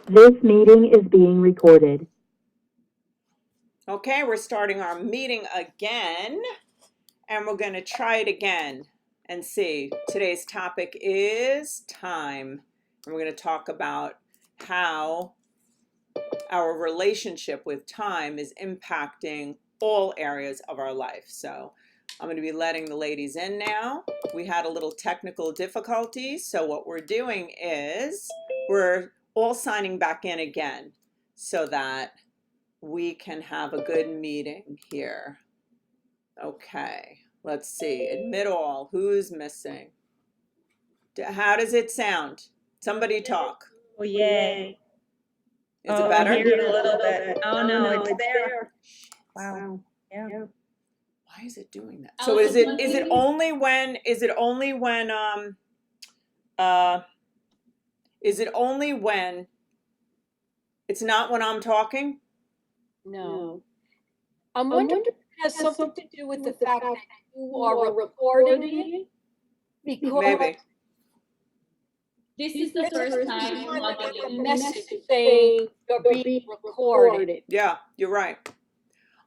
This meeting is being recorded. Okay, we're starting our meeting again, and we're going to try it again and see. Today's topic is time, and we're going to talk about how our relationship with time is impacting all areas of our life. So I'm going to be letting the ladies in now. We had a little technical difficulty, so what we're doing is we're all signing back in again so that we can have a good meeting here. Okay, let's see. Admit all. Who's missing? How does it sound? Somebody talk. Oh, yay. Is it better? I hear it a little bit. Oh, no, it's there. Wow. Yeah. Why is it doing that? So is it only when is it only when it's not when I'm talking? No. I'm wondering if it has something to do with the fact that you are recording it. Because Maybe. This is the first time I logging get a in. message saying you're being recorded. Yeah, you're right.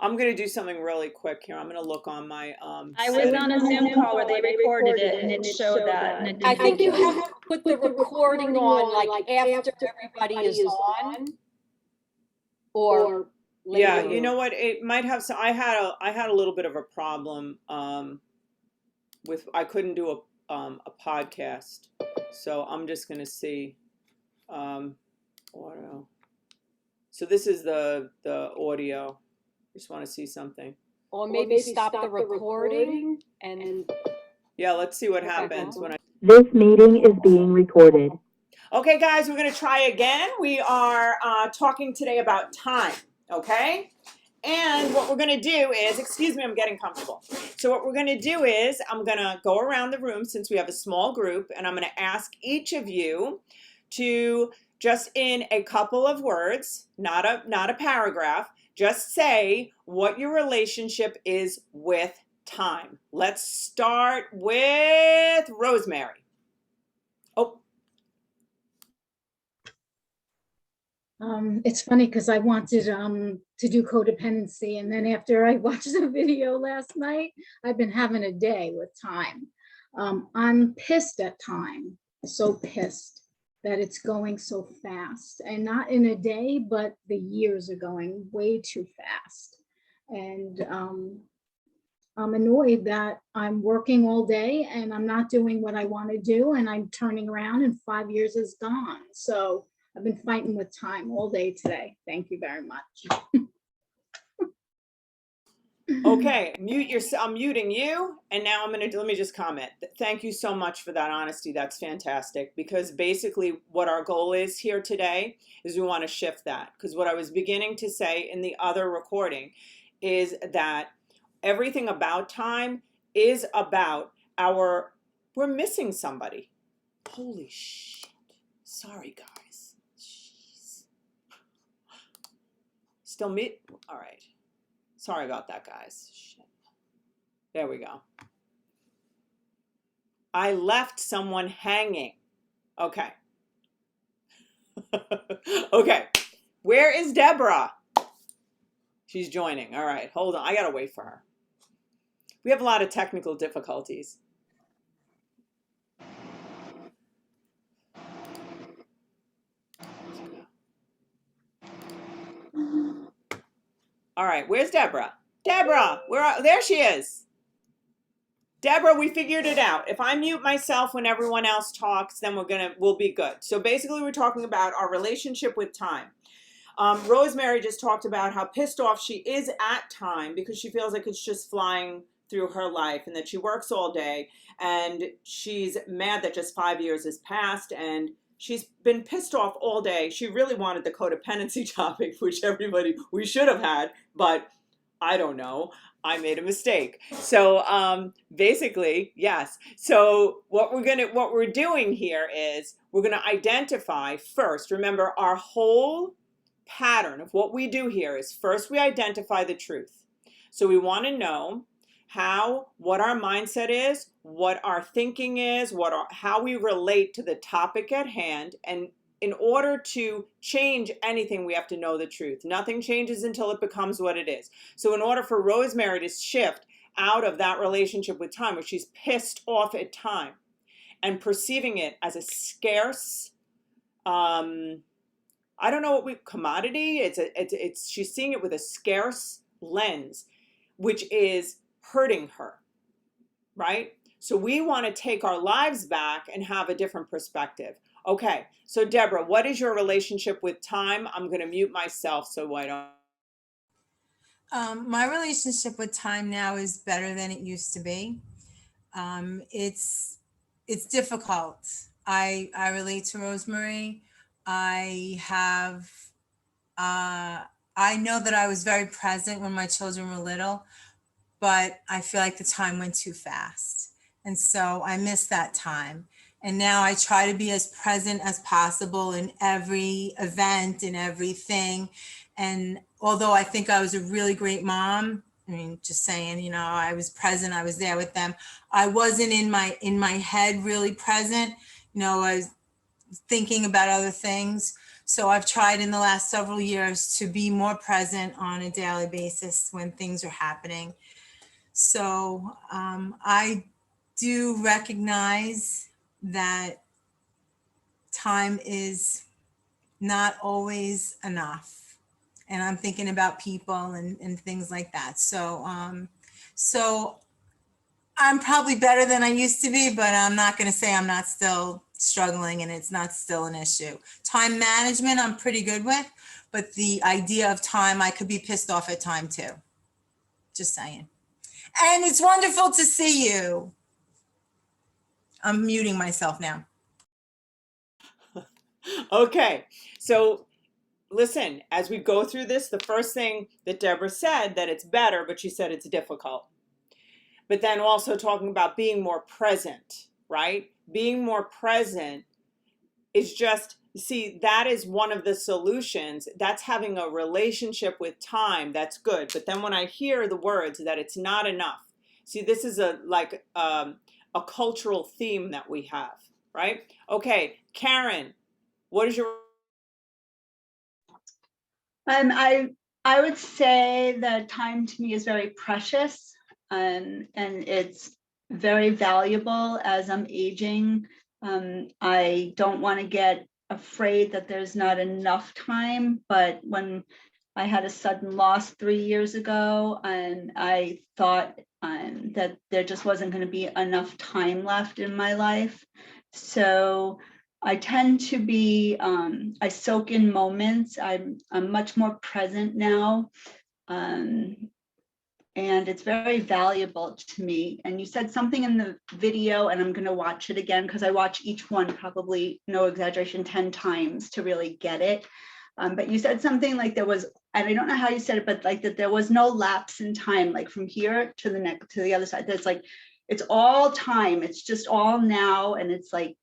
I'm gonna do something really quick here. I'm gonna look on my I was on a Zoom call where they recorded it and it showed that. And it I didn't think you have to put the recording on like after everybody is on. Or later. Yeah, you know what? It might have some. I had a little bit of a problem with I couldn't do a podcast, so I'm just gonna see audio. So this is the audio. Just want to see something. Or maybe stop the recording and Yeah, let's see what happens when I. This meeting is being recorded. Okay, guys, we're gonna try again. We are talking today about time. Okay. And what we're going to do is, excuse me, I'm getting comfortable. So what we're going to do is I'm going to go around the room since we have a small group, and I'm going to ask each of you to just in a couple of words, not a paragraph, just say what your relationship is with time. Let's start with Rosemary. Oh. It's funny because I wanted to do codependency, and then after I watched the video last night, I've been having a day with time. I'm pissed at time, so pissed that it's going so fast, and not in a day, but the years are going way too fast. And I'm annoyed that I'm working all day and I'm not doing what I want to do, and I'm turning around and 5 years is gone. So I've been fighting with time all day today. Thank you very much. Okay, I'm muting you, and now let me just comment. Thank you so much for that honesty. That's fantastic, because basically what our goal is here today is we want to shift that, because what I was beginning to say in the other recording is that everything about time is about we're missing somebody. Holy shit. Sorry, guys. Jeez. Still me? All right. Sorry about that, guys. Shit. There we go. I left someone hanging. Okay. Okay. Where is Deborah? She's joining. All right. Hold on. I got to wait for her. We have a lot of technical difficulties. All right. Where's Deborah? Deborah, there she is. Deborah, we figured it out. If I mute myself when everyone else talks, then we'll be good. So basically we're talking about our relationship with time. Rosemary just talked about how pissed off she is at time because she feels like it's just flying through her life, and that she works all day, and she's mad that just 5 years has passed, and she's been pissed off all day. She really wanted the codependency topic, which we should have had, but I don't know. I made a mistake. So basically, yes. So what we're doing here is we're gonna identify first. Remember, our whole pattern of what we do here is first we identify the truth. So we want to know what our mindset is, what our thinking is, how we relate to the topic at hand, and in order to change anything, we have to know the truth. Nothing changes until it becomes what it is. So in order for Rosemary to shift out of that relationship with time, where she's pissed off at time and perceiving it as a scarce, I don't know what we commodity. It's she's seeing it with a scarce lens, which is hurting her, right? So we want to take our lives back and have a different perspective. Okay, so Deborah, what is your relationship with time? I'm going to mute myself so I don't. My relationship with time now is better than it used to be. It's difficult. I relate to Rosemary. I know that I was very present when my children were little, but I feel like the time went too fast. And so I miss that time. And now I try to be as present as possible in every event and everything. And although I think I was a really great mom, I mean, just saying, you know, I was present, I was there with them. I wasn't in my head really present. You know, I was thinking about other things. So I've tried in the last several years to be more present on a daily basis when things are happening. So I do recognize that time is not always enough. And I'm thinking about people and things like that. So I'm probably better than I used to be, but I'm not going to say I'm not still struggling and it's not still an issue. Time management, I'm pretty good with, but the idea of time, I could be pissed off at time too. Just saying. And it's wonderful to see you. I'm muting myself now. Okay, so listen, as we go through this, the first thing that Deborah said, that it's better, but she said it's difficult. But then also talking about being more present, right? Being more present is just, see, that is one of the solutions. That's having a relationship with time. That's good. But then when I hear the words that it's not enough, see, this is a cultural theme that we have, right? Okay, Karen, what is your... I would say that time to me is very precious, and it's very valuable as I'm aging. I don't want to get afraid that there's not enough time, but when I had a sudden loss 3 years ago, and I thought that there just wasn't going to be enough time left in my life. So I tend to be, I soak in moments. I'm much more present now. And it's very valuable to me. And you said something in the video, and I'm going to watch it again because I watch each one probably, no exaggeration, 10 times to really get it. But you said something like there was, and I don't know how you said it, but like that there was no lapse in time, like from here to the next, to the other side. That's like, it's all time. It's just all now. And it's like,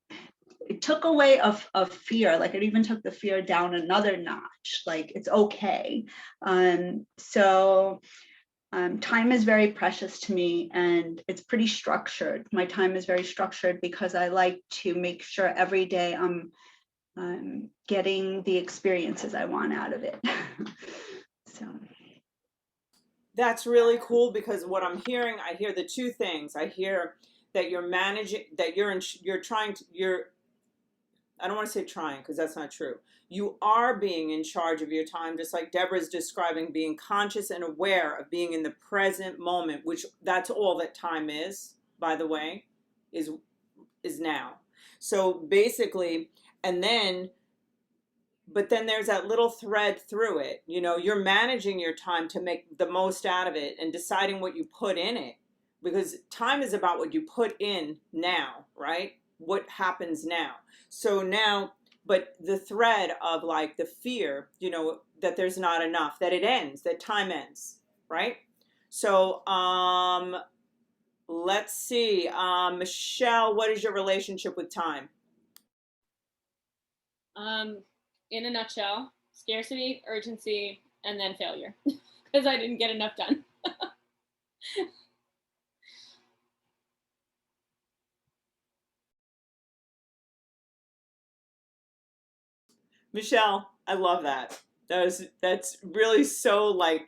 it took away of fear. Like it even took the fear down another notch. Like it's okay. Time is very precious to me, and it's pretty structured. My time is very structured because I like to make sure every day I'm getting the experiences I want out of it. So That's really cool, because what I'm hearing, I hear the two things. I hear that you're managing, that you're trying to, I don't want to say trying because that's not true. You are being in charge of your time, just like Deborah's describing, being conscious and aware of being in the present moment, which that's all that time is, by the way, is now. So basically, and then, but then there's that little thread through it. You know, you're managing your time to make the most out of it and deciding what you put in it, because time is about what you put in now, right? What happens now. So now, but the thread of like the fear, you know, that there's not enough, that it ends, that time ends, right? So let's see, Michelle, what is your relationship with time? In a nutshell, scarcity, urgency, and then failure because I didn't get enough done. Michelle, I love that. That's really so like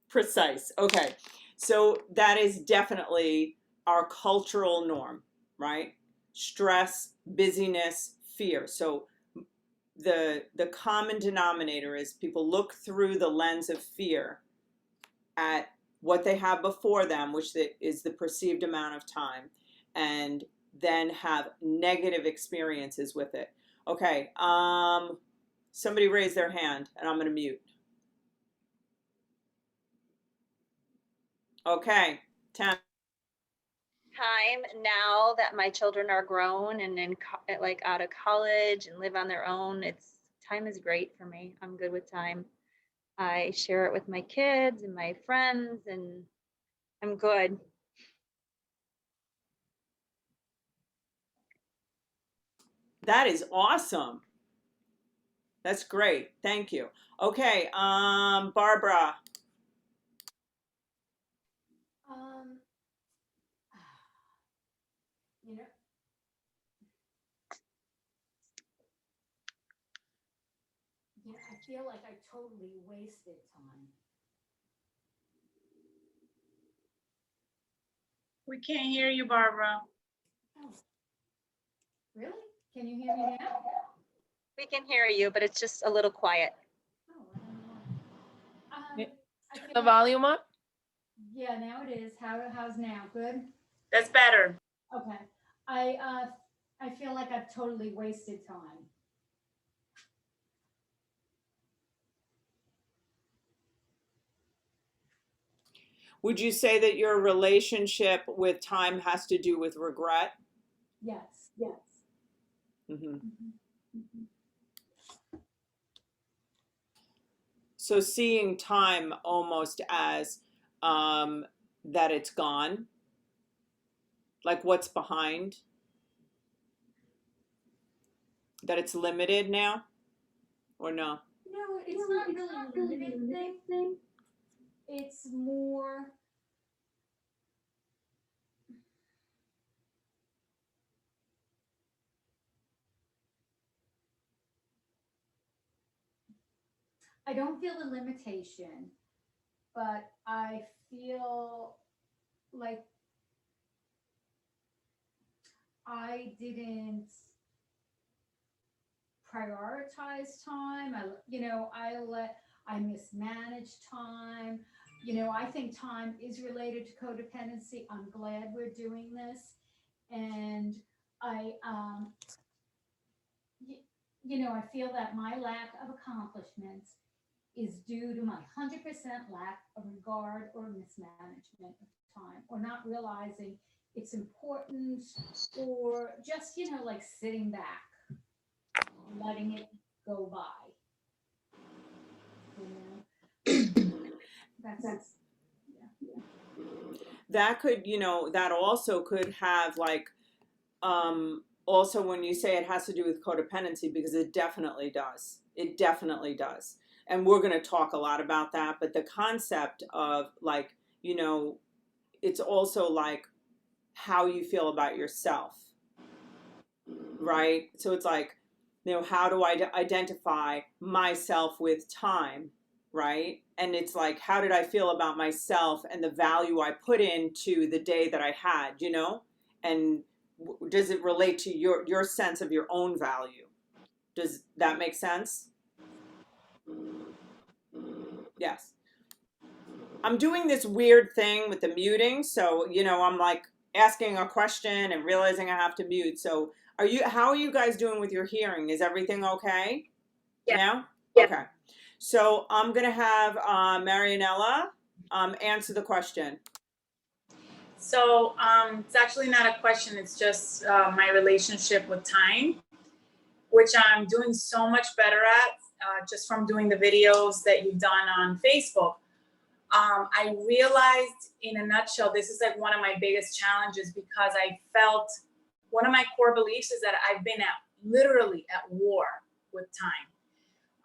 precise. Okay. So that is definitely our cultural norm, right? Stress, busyness, fear. So the common denominator is people look through the lens of fear at what they have before them, which is the perceived amount of time, and then have negative experiences with it. Okay, somebody raise their hand and I'm gonna mute. Okay, 10. Time now that my children are grown and like out of college and live on their own, time is great for me. I'm good with time. I share it with my kids and my friends, and I'm good. That is awesome. That's great. Thank you. Okay, Barbara. Um, you know, I feel like I totally wasted time. We can't hear you, Barbara. Oh, really? Can you hear me now? We can hear you, but it's just a little quiet. Oh, I don't know. I feel The like- volume up? Yeah, now it is. How's now? Good? That's better. Okay. I feel like I've totally wasted time. Would you say that your relationship with time has to do with regret? Yes, yes. Mm-hmm. Mhm. So seeing time almost as that it's gone, like what's behind, that it's limited now, or no? No, it's not really a limited thing. It's more, I don't feel the limitation, but I feel like I didn't prioritize time. I mismanaged time. I think time is related to codependency. I'm glad we're doing this. And I, I feel that my lack of accomplishments is due to my 100% lack of regard or mismanagement of time, or not realizing it's important, or just, like sitting back, letting it go by. That's yeah. That could, that also could have like, also when you say it has to do with codependency, because it definitely does. It definitely does. And we're going to talk a lot about that. But the concept of like, it's also like how you feel about yourself, right? So it's like, how do I identify myself with time, right? And it's like, how did I feel about myself and the value I put into the day that I had, and does it relate to your sense of your own value? Does that make sense? Yes. I'm doing this weird thing with the muting, so I'm like asking a question and realizing I have to mute. So how are you guys doing with your hearing? Is everything okay? Yeah. Now? Yeah. Okay. So I'm gonna have Marianella answer the question. So it's actually not a question. It's just my relationship with time, which I'm doing so much better at just from doing the videos that you've done on Facebook. I realized in a nutshell, this is like one of my biggest challenges, because I felt one of my core beliefs is that I've been literally at war with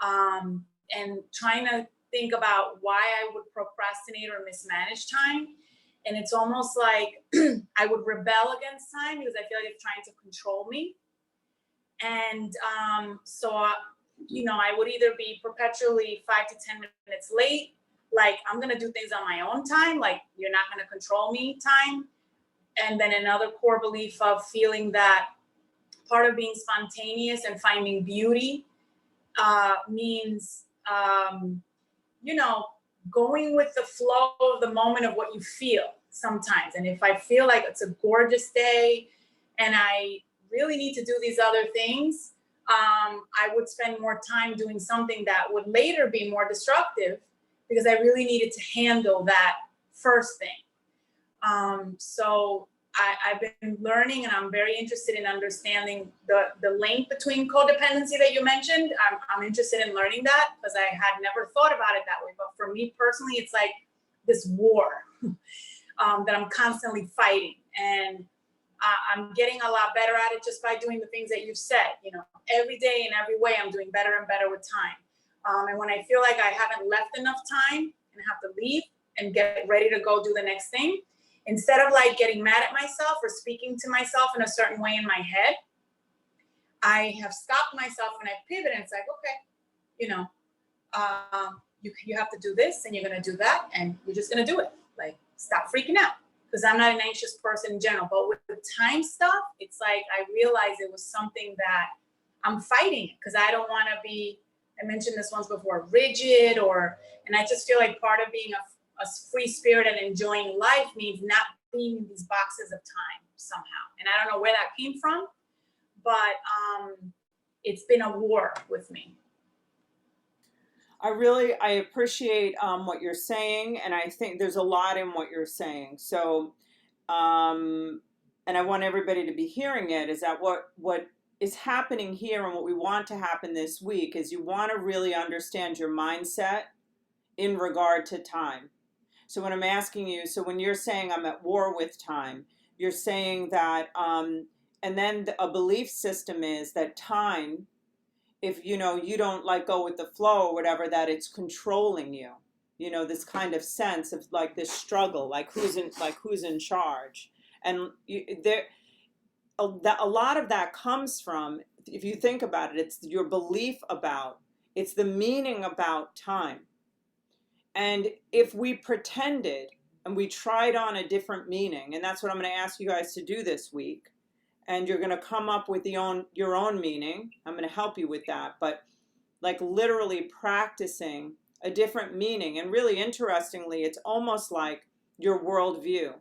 time, and trying to think about why I would procrastinate or mismanage time. And it's almost like I would rebel against time because I feel like it's trying to control me. And so I would either be perpetually 5 to 10 minutes late, like I'm gonna do things on my own time, like you're not gonna control me time. And then another core belief of feeling that part of being spontaneous and finding beauty means, going with the flow of the moment of what you feel sometimes. And if I feel like it's a gorgeous day and I really need to do these other things, I would spend more time doing something that would later be more destructive because I really needed to handle that first thing. So I've been learning, and I'm very interested in understanding the link between codependency that you mentioned. I'm interested in learning that because I had never thought about it that way. But for me personally, it's like this war that I'm constantly fighting. And I'm getting a lot better at it just by doing the things that you've said. Every day in every way, I'm doing better and better with time. And when I feel like I haven't left enough time and have to leave and get ready to go do the next thing, instead of like getting mad at myself or speaking to myself in a certain way in my head, I have stopped myself and I pivot and it's like, okay, you have to do this and you're going to do that and you're just going to do it. Like, stop freaking out, because I'm not an anxious person in general. But with the time stuff, it's like I realized it was something that I'm fighting because I don't want to be, I mentioned this once before, rigid, and I just feel like part of being a free spirit and enjoying life means not being in these boxes of time somehow. And I don't know where that came from, but it's been a war with me. I appreciate what you're saying, and I think there's a lot in what you're saying. So, and I want everybody to be hearing it, is that what is happening here and what we want to happen this week is you want to really understand your mindset in regard to time. So when I'm asking you, so when you're saying I'm at war with time, you're saying that, and then a belief system is that time, if you don't like go with the flow or whatever, that it's controlling you. This kind of sense of like this struggle, like who's in charge, and a lot of that comes from, if you think about it, it's your belief about, it's the meaning about time. And if we pretended and we tried on a different meaning, and that's what I'm going to ask you guys to do this week, and you're going to come up with your own meaning. I'm going to help you with that, but like literally practicing a different meaning. And really interestingly, it's almost like your worldview.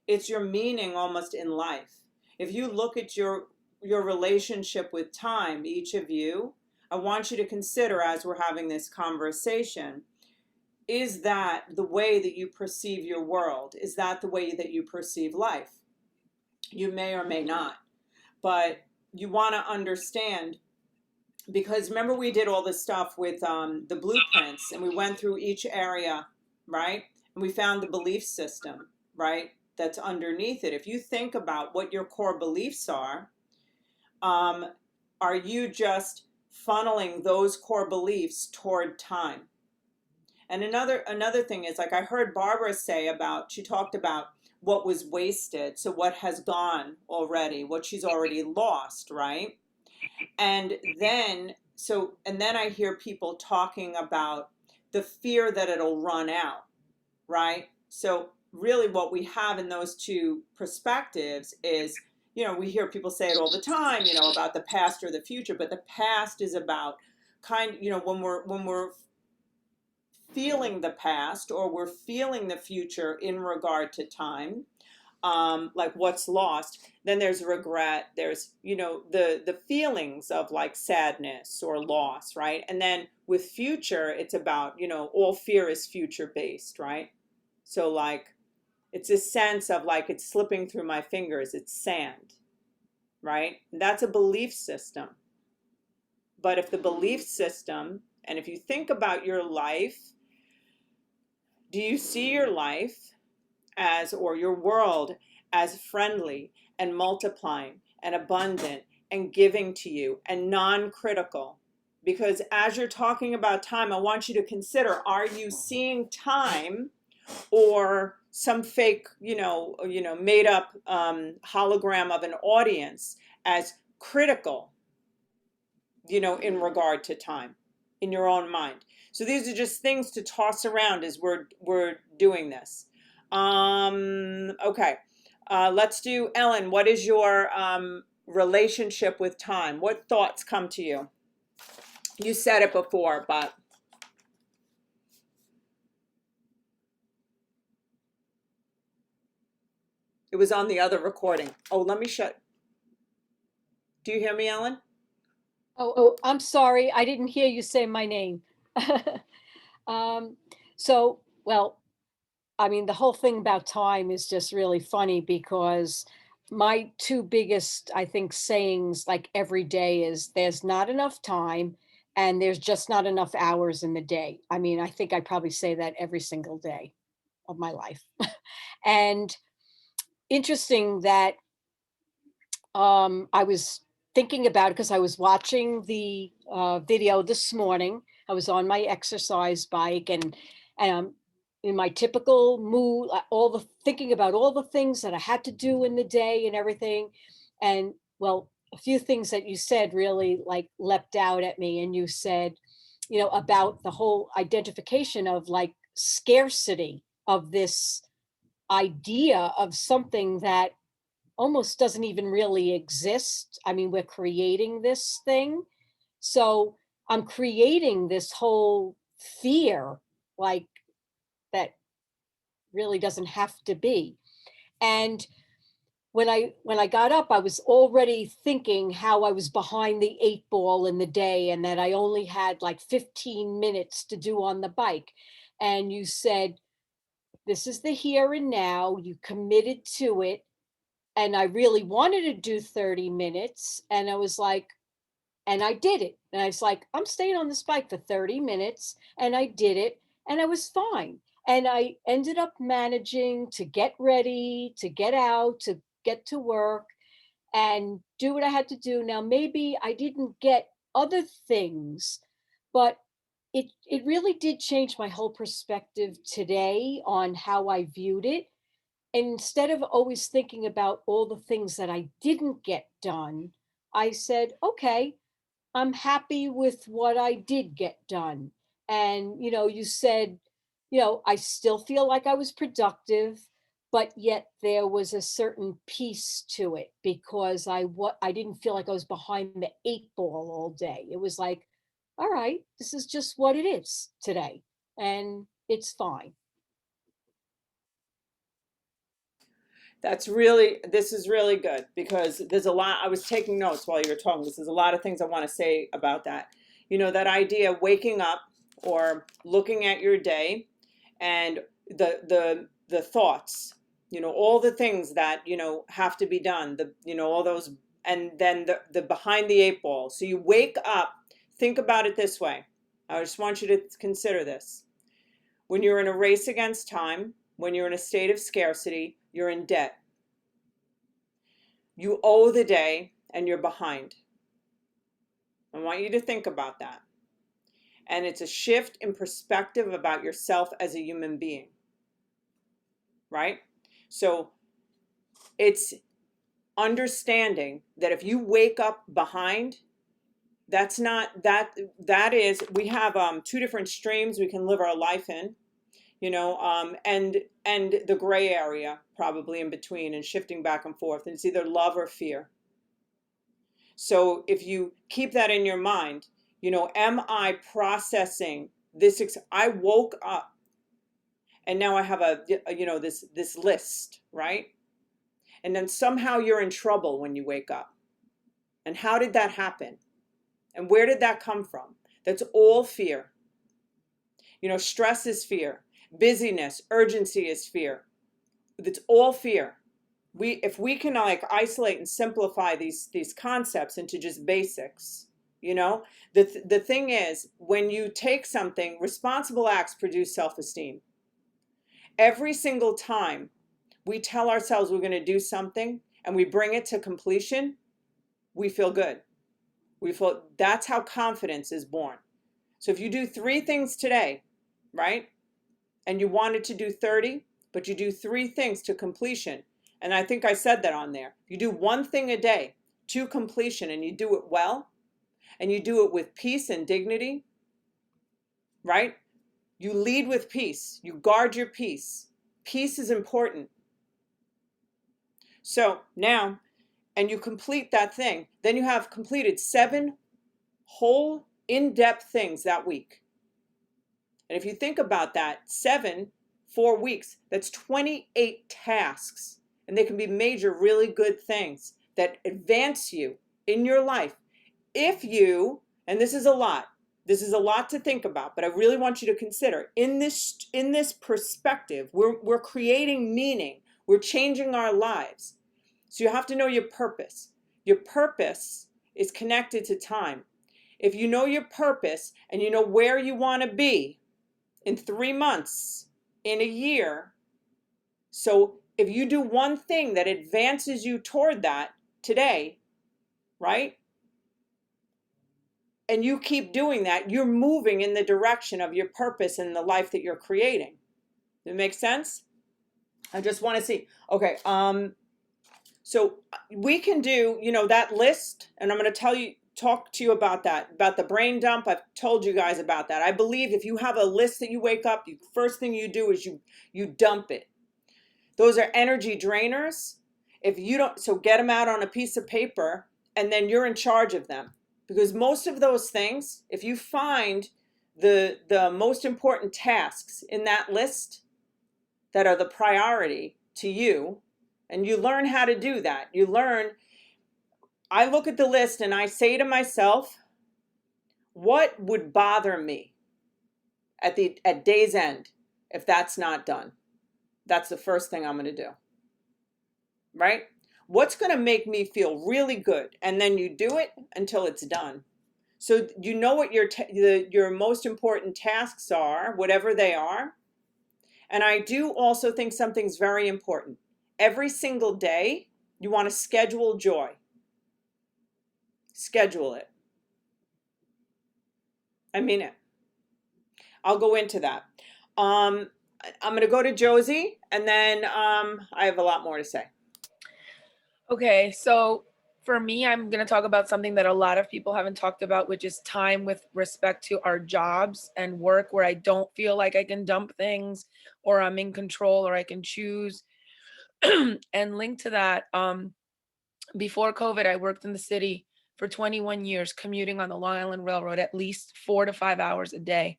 It's your meaning almost in life. If you look at your relationship with time, each of you, I want you to consider as we're having this conversation, is that the way that you perceive your world? Is that the way that you perceive life? You may or may not, but you want to understand, because remember we did all this stuff with the blueprints, and we went through each area, right? And we found the belief system, right, that's underneath it. If you think about what your core beliefs are you just funneling those core beliefs toward time? And another thing is, like I heard Barbara say about, she talked about what was wasted, so what has gone already, what she's already lost, right? And then I hear people talking about the fear that it'll run out, right? So really what we have in those two perspectives is, we hear people say it all the time, about the past or the future, but the past is about when we're feeling the past, or we're feeling the future in regard to time, like what's lost, then there's regret, there's the feelings of like sadness or loss, right? And then with future, it's about all fear is future based, right? So like it's a sense of like it's slipping through my fingers, it's sand, right? And that's a belief system. But if the belief system, and if you think about your life, do you see your life as, or your world as, friendly and multiplying and abundant and giving to you and non-critical? Because as you're talking about time, I want you to consider, are you seeing time or some fake, made up hologram of an audience as critical? in regard to time in your own mind. So these are just things to toss around as we're doing this. Okay. Let's do Ellen. What is your relationship with time? What thoughts come to you? You said it before, but it was on the other recording. Oh, let me shut. Do you hear me, Ellen? Oh, I'm sorry. I didn't hear you say my name. Well, I mean, the whole thing about time is just really funny because my two biggest, I think, sayings like every day is there's not enough time and there's just not enough hours in the day. I mean, I think I probably say that every single day of my life. And interesting that I was thinking about it because I was watching the video this morning. I was on my exercise bike and I'm in my typical mood, all the thinking about all the things that I had to do in the day and everything. And well, a few things that you said really like leapt out at me. And you said, about the whole identification of like scarcity of this idea of something that almost doesn't even really exist. I mean, we're creating this thing. So I'm creating this whole fear, like that really doesn't have to be. And when I got up, I was already thinking how I was behind the 8 ball in the day and that I only had like 15 minutes to do on the bike. And you said, this is the here and now, you committed to it. And I really wanted to do 30 minutes. And I was like, and I did it. And I was like, I'm staying on this bike for 30 minutes. And I did it. And I was fine. And I ended up managing to get ready, to get out, to get to work and do what I had to do. Now, maybe I didn't get other things, but it really did change my whole perspective today on how I viewed it. Instead of always thinking about all the things that I didn't get done, I said, okay, I'm happy with what I did get done. And, you said, I still feel like I was productive, but yet there was a certain piece to it because I didn't feel like I was behind the 8 ball all day. It was like, all right, this is just what it is today, and it's fine. This is really good because there's a lot. I was taking notes while you were talking. There's a lot of things I want to say about that. That idea of waking up or looking at your day and the thoughts, all the things that, have to be done, all those, and then the behind the 8 ball. So you wake up, think about it this way. I just want you to consider this. When you're in a race against time, when you're in a state of scarcity, you're in debt. You owe the day and you're behind. I want you to think about that. And it's a shift in perspective about yourself as a human being. Right? So it's understanding that if you wake up behind, that's not that is we have two different streams we can live our life in. And the gray area probably in between and shifting back and forth. And it's either love or fear. So if you keep that in your mind, am I processing this? I woke up and now I have this list, right? And then somehow you're in trouble when you wake up. And how did that happen? And where did that come from? That's all fear. Stress is fear. Busyness, urgency is fear. It's all fear. If we can like isolate and simplify these concepts into just basics, the thing is, when you take something, responsible acts produce self-esteem. Every single time we tell ourselves we're going to do something and we bring it to completion, we feel good. That's how confidence is born. So if you do 3 things today, right? And you wanted to do 30, but you do 3 things to completion. And I think I said that on there. You do 1 thing a day to completion and you do it well, and you do it with peace and dignity, right? You lead with peace. You guard your peace. Peace is important. So now, and you complete that thing, then you have completed 7 whole in-depth things that week. And if you think about that, 4 weeks, that's 28 tasks. And they can be major, really good things that advance you in your life. If you, and this is a lot to think about, but I really want you to consider in this perspective, we're creating meaning. We're changing our lives. So you have to know your purpose. Your purpose is connected to time. If you know your purpose and you know where you want to be in 3 months, in a year, so if you do one thing that advances you toward that today, right? And you keep doing that, you're moving in the direction of your purpose and the life that you're creating. Does it make sense? I just want to see. Okay, so we can do, that list, and I'm going to talk to you about that, about the brain dump. I've told you guys about that. I believe if you have a list that you wake up, the first thing you do is you dump it. Those are energy drainers. If you don't, so get them out on a piece of paper, and then you're in charge of them. Because most of those things, if you find the most important tasks in that list that are the priority to you, and you learn how to do that. I look at the list and I say to myself, what would bother me at day's end if that's not done? That's the first thing I'm going to do. Right? What's going to make me feel really good? And then you do it until it's done. So you know what your most important tasks are, whatever they are. And I do also think something's very important. Every single day, you want to schedule joy. Schedule it. I mean it. I'll go into that. I'm going to go to Josie, and then I have a lot more to say. Okay, so for me, I'm going to talk about something that a lot of people haven't talked about, which is time with respect to our jobs and work, where I don't feel like I can dump things or I'm in control or I can choose. And linked to that, before COVID, I worked in the city for 21 years, commuting on the Long Island Railroad at least 4 to 5 hours a day.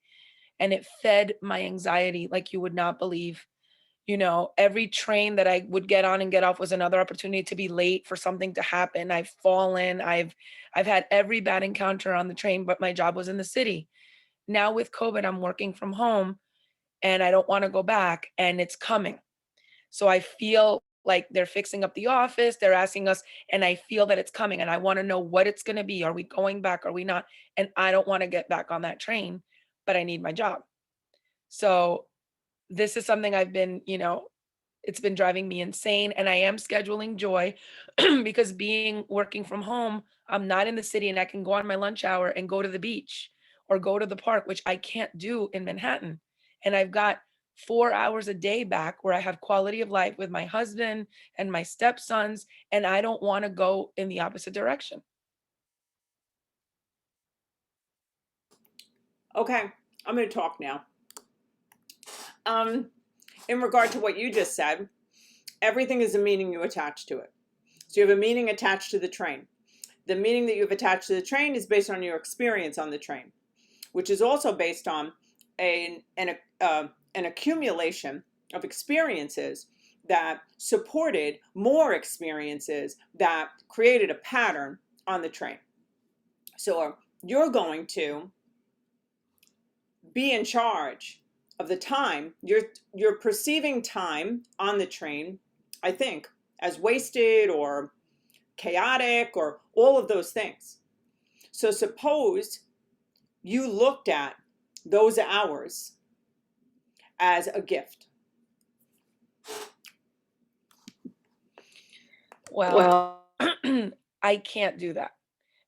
And it fed my anxiety like you would not believe. Every train that I would get on and get off was another opportunity to be late for something to happen. I've fallen. I've had every bad encounter on the train, but my job was in the city. Now with COVID, I'm working from home and I don't want to go back, and it's coming. So I feel like they're fixing up the office, they're asking us, and I feel that it's coming and I want to know what it's going to be. Are we going back? Are we not? And I don't want to get back on that train, but I need my job. So this is something I've been, it's been driving me insane. And I am scheduling joy because working from home, I'm not in the city and I can go on my lunch hour and go to the beach or go to the park, which I can't do in Manhattan. And I've got 4 hours a day back where I have quality of life with my husband and my stepsons, and I don't want to go in the opposite direction. Okay, I'm going to talk now. In regard to what you just said, everything is a meaning you attach to it. So you have a meaning attached to the train. The meaning that you've attached to the train is based on your experience on the train, which is also based on an accumulation of experiences that supported more experiences that created a pattern on the train. So you're going to be in charge of the time. You're perceiving time on the train, I think, as wasted or chaotic or all of those things. So suppose you looked at those hours as a gift. Well, I can't do that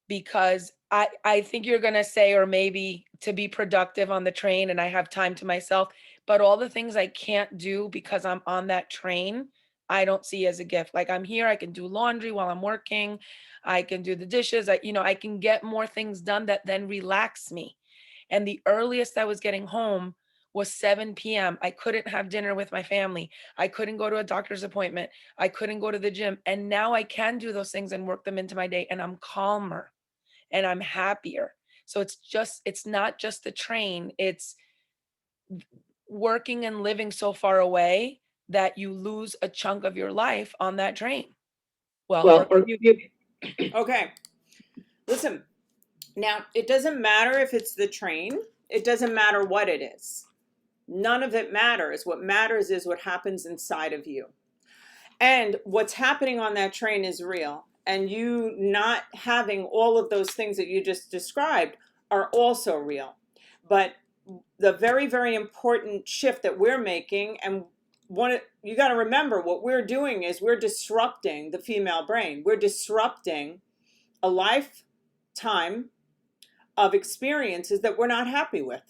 because I think you're going to say, or maybe to be productive on the train and I have time to myself, but all the things I can't do because I'm on that train, I don't see as a gift. Like I'm here, I can do laundry while I'm working. I can do the dishes. I can get more things done that then relax me. And the earliest I was getting home was 7 p.m. I couldn't have dinner with my family. I couldn't go to a doctor's appointment. I couldn't go to the gym. And now I can do those things and work them into my day. And I'm calmer and I'm happier. So it's not just the train. It's working and living so far away that you lose a chunk of your life on that train. Well, or Okay. Listen, now it doesn't matter if it's the train. It doesn't matter what it is. None of it matters. What matters is what happens inside of you. And what's happening on that train is real. And you not having all of those things that you just described are also real. But the very, very important shift that we're making, and you got to remember what we're doing is we're disrupting the female brain. We're disrupting a lifetime of experiences that we're not happy with.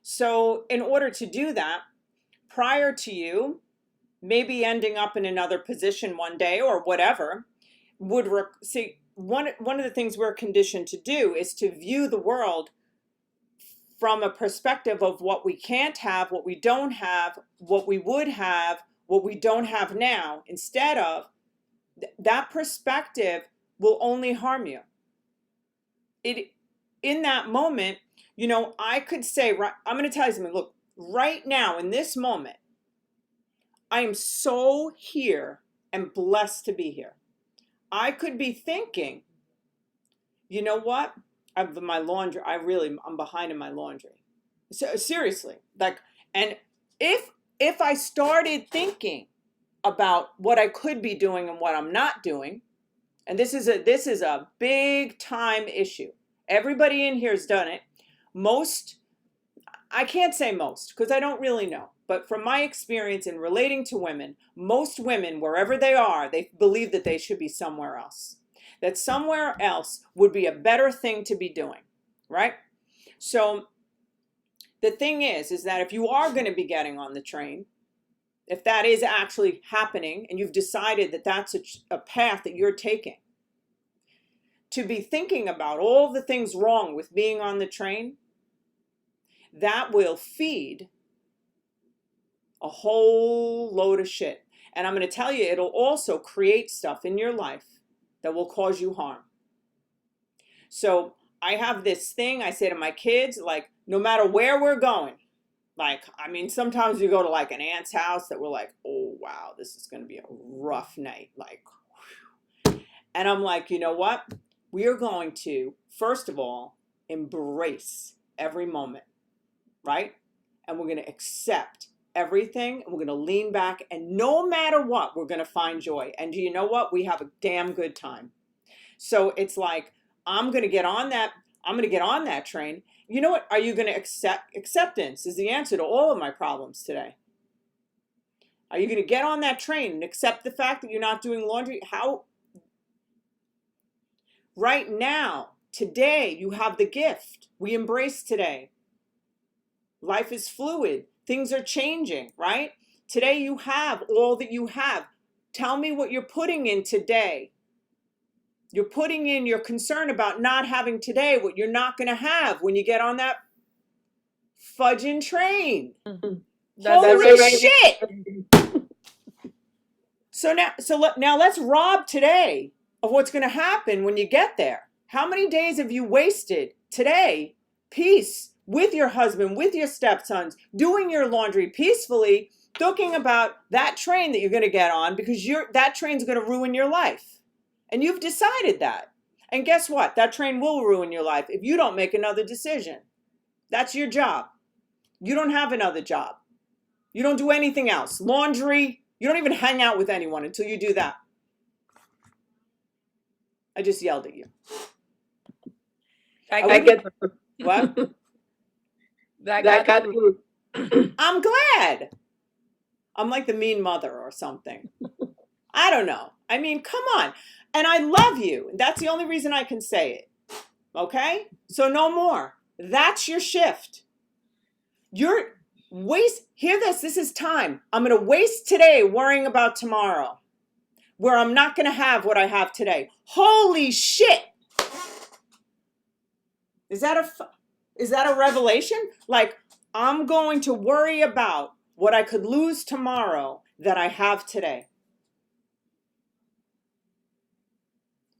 So in order to do that, prior to you maybe ending up in another position one day or whatever, see, one of the things we're conditioned to do is to view the world from a perspective of what we can't have, what we don't have, what we would have, what we don't have now, instead of that perspective will only harm you. In that moment, I could say, right, I'm going to tell you something. Look, right now in this moment, I am so here and blessed to be here. I could be thinking, you know what? I'm behind in my laundry. So seriously, and if I started thinking about what I could be doing and what I'm not doing, and this is a big time issue. Everybody in here has done it. I can't say most because I don't really know. But from my experience in relating to women, most women, wherever they are, they believe that they should be somewhere else. That somewhere else would be a better thing to be doing, right? So the thing is that if you are going to be getting on the train, if that is actually happening and you've decided that that's a path that you're taking, to be thinking about all the things wrong with being on the train, that will feed a whole load of shit. And I'm going to tell you, it'll also create stuff in your life that will cause you harm. So I have this thing I say to my kids, like, no matter where we're going, sometimes we go to like an aunt's house that we're like, oh, wow, this is going to be a rough night. And I'm like, you know what? We are going to, first of all, embrace every moment, right? And we're going to accept everything, and we're going to lean back, and no matter what, we're going to find joy. And do you know what? We have a damn good time. So it's like, I'm going to get on that train. You know what? Are you going to accept? Acceptance is the answer to all of my problems today. Are you going to get on that train and accept the fact that you're not doing laundry? How? Right now, today, you have the gift. We embrace today. Life is fluid. Things are changing, right? Today you have all that you have. Tell me what you're putting in today. You're putting in your concern about not having today what you're not going to have when you get on that fudging train. Holy shit! So now let's rob today of what's going to happen when you get there. How many days have you wasted today? Peace with your husband, with your stepsons, doing your laundry peacefully, thinking about that train that you're going to get on because that train's going to ruin your life. And you've decided that. And guess what? That train will ruin your life if you don't make another decision. That's your job. You don't have another job. You don't do anything else. Laundry, you don't even hang out with anyone until you do that. I just yelled at you. I get what? That got through. I'm glad. I'm like the mean mother or something. I don't know. I mean, come on. And I love you. That's the only reason I can say it. Okay? So no more. That's your shift. hear this, this is time. I'm going to waste today worrying about tomorrow, where I'm not going to have what I have today. Holy shit. Is that a revelation? Like, I'm going to worry about what I could lose tomorrow that I have today.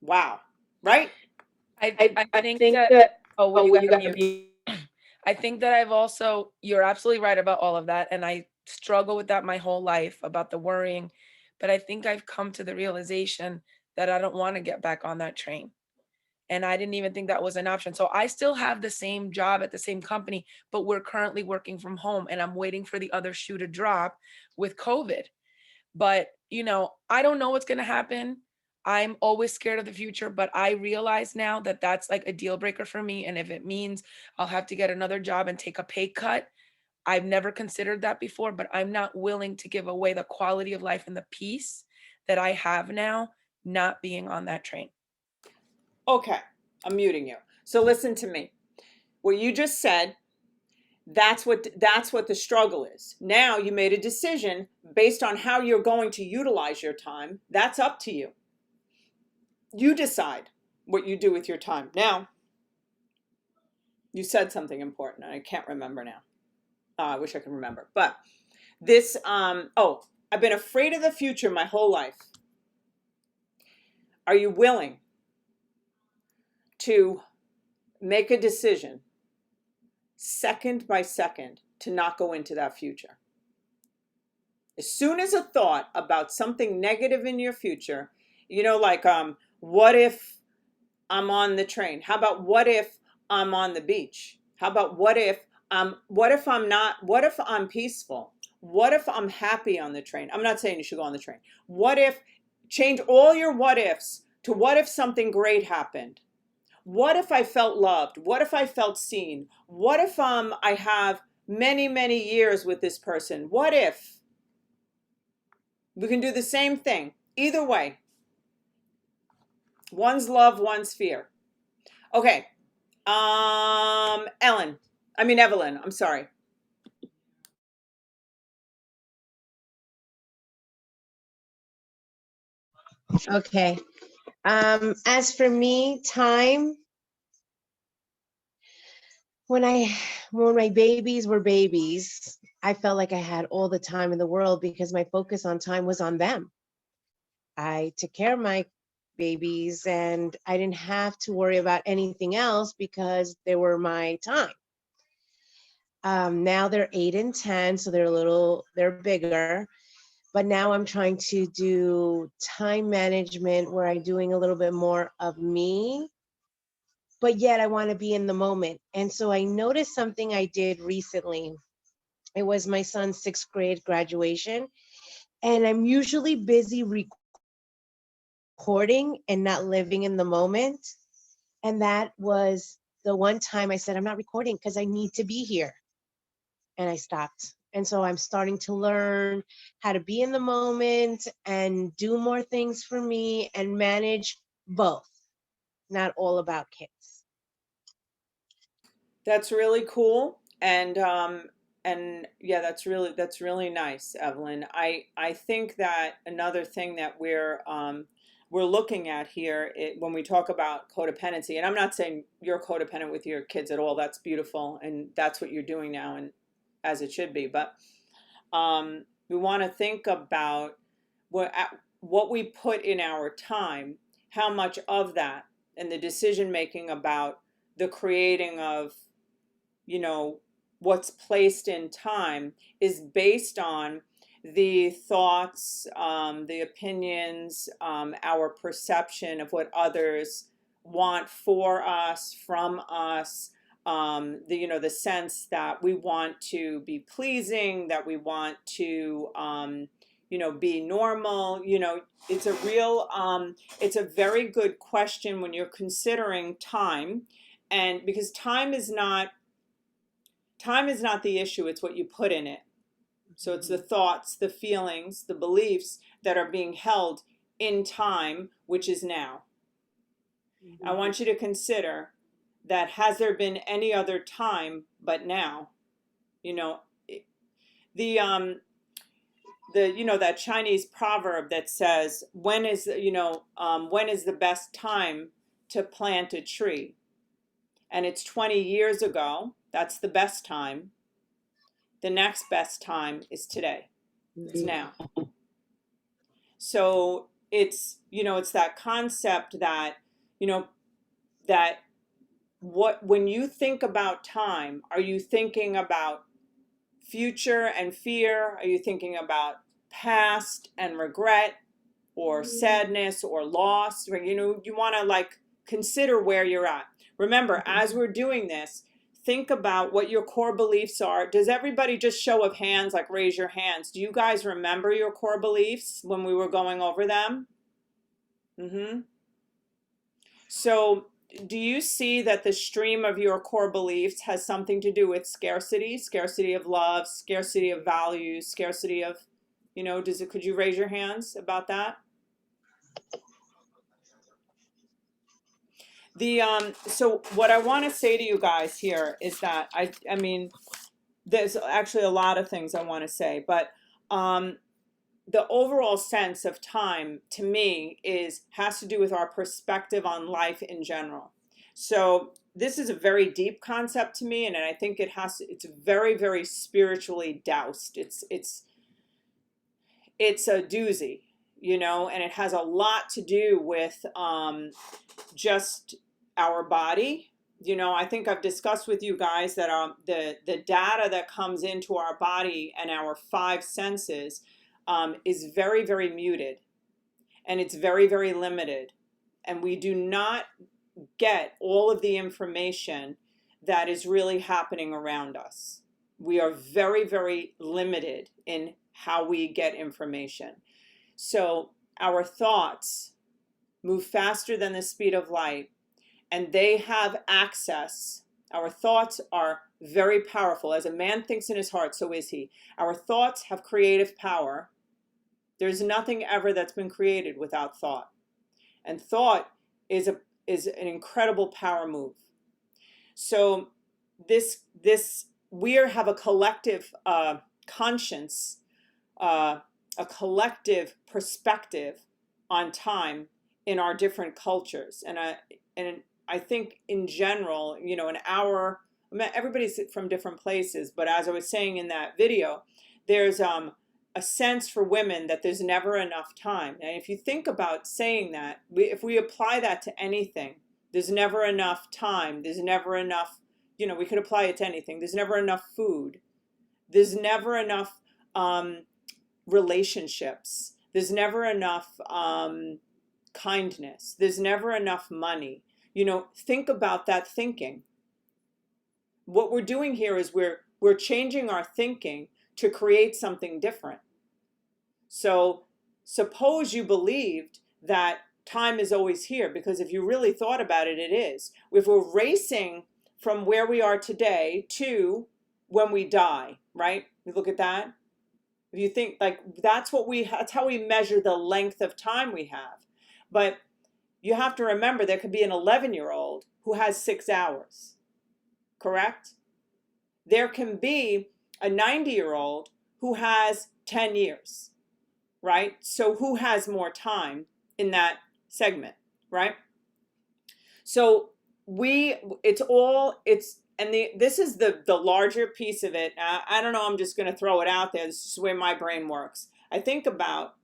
Wow. Right? I think that, oh, well, you got to mute. I think that I've also, you're absolutely right about all of that. And I struggle with that my whole life about the worrying. But I think I've come to the realization that I don't want to get back on that train. And I didn't even think that was an option. So I still have the same job at the same company, but we're currently working from home and I'm waiting for the other shoe to drop with COVID. But, you know, I don't know what's going to happen. I'm always scared of the future, but I realize now that that's like a deal breaker for me. And if it means I'll have to get another job and take a pay cut, I've never considered that before, but I'm not willing to give away the quality of life and the peace that I have now, not being on that train. Okay, I'm muting you. So listen to me. What you just said, that's what the struggle is. Now you made a decision based on how you're going to utilize your time. That's up to you. You decide what you do with your time. Now, you said something important, and I can't remember now. I wish I could remember. But this, I've been afraid of the future my whole life. Are you willing to make a decision second by second to not go into that future? As soon as a thought about something negative in your future, you know, like, what if I'm on the train? How about what if I'm on the beach? How about what if I'm not, what if I'm peaceful? What if I'm happy on the train? I'm not saying you should go on the train. What if, change all your what ifs to what if something great happened? What if I felt loved? What if I felt seen? What if I have many, many years with this person? What if? We can do the same thing. Either way. One's love, one's fear. Okay. Evelyn, I'm sorry. Okay. As for me, time, when my babies were babies, I felt like I had all the time in the world because my focus on time was on them. I took care of my babies and I didn't have to worry about anything else because they were my time. Now they're 8 and 10, so they're bigger. But now I'm trying to do time management where I'm doing a little bit more of me, but yet I want to be in the moment. And so I noticed something I did recently. It was my son's 6th grade graduation, and I'm usually busy recording and not living in the moment. And that was the one time I said, I'm not recording because I need to be here. And I stopped. And so I'm starting to learn how to be in the moment and do more things for me and manage both, not all about kids. That's really cool. And yeah, that's really nice, Evelyn. I think that another thing that we're looking at here when we talk about codependency, and I'm not saying you're codependent with your kids at all. That's beautiful, and that's what you're doing now, and as it should be. But we want to think about what we put in our time, how much of that, and the decision making about the creating of, you know, what's placed in time is based on the thoughts, the opinions, our perception of what others want for us, from us, the sense that we want to be pleasing, that we want to, be normal. It's a very good question when you're considering time, and because time is not the issue, it's what you put in it. So it's the thoughts, the feelings, the beliefs that are being held in time, which is now. I want you to consider that, has there been any other time but now? that Chinese proverb that says, when is the best time to plant a tree? And it's 20 years ago. That's the best time. The next best time is today. It's now. So it's that concept that, that when you think about time, are you thinking about future and fear? Are you thinking about past and regret, or sadness or loss? You want to like consider where you're at. Remember, as we're doing this, think about what your core beliefs are. Does everybody, just show of hands, like raise your hands, do you guys remember your core beliefs when we were going over them? So do you see that the stream of your core beliefs has something to do with scarcity of love, scarcity of values, scarcity of, could you raise your hands about that? So what I want to say to you guys here is that I mean, there's actually a lot of things I want to say, but the overall sense of time to me has to do with our perspective on life in general. So this is a very deep concept to me, and I think it's very, very spiritually doused. It's a doozy, and it has a lot to do with just our body. I think I've discussed with you guys that the data that comes into our body and our five senses is very, very muted, and it's very, very limited, and we do not get all of the information that is really happening around us. We are very, very limited in how we get information. So our thoughts move faster than the speed of light, and they have access. Our thoughts are very powerful. As a man thinks in his heart, so is he. Our thoughts have creative power. There's nothing ever that's been created without thought. And thought is an incredible power move. So we have a collective conscience, a collective perspective on time in our different cultures. And I think in general, everybody's from different places, but as I was saying in that video, there's a sense for women that there's never enough time. And if you think about saying that, if we apply that to anything, there's never enough time, there's never enough, we could apply it to anything. There's never enough food. There's never enough relationships. There's never enough kindness. There's never enough money. Think about that thinking. What we're doing here is we're changing our thinking to create something different. So suppose you believed that time is always here, because if you really thought about it, it is. If we're racing from where we are today to when we die, right? You look at that. If you think like that's how we measure the length of time we have. But you have to remember there could be an 11-year-old who has 6 hours, correct? There can be a 90-year-old who has 10 years, right? So who has more time in that segment, right? So this is the larger piece of it. I don't know, I'm just going to throw it out there. This is the way my brain works. I think about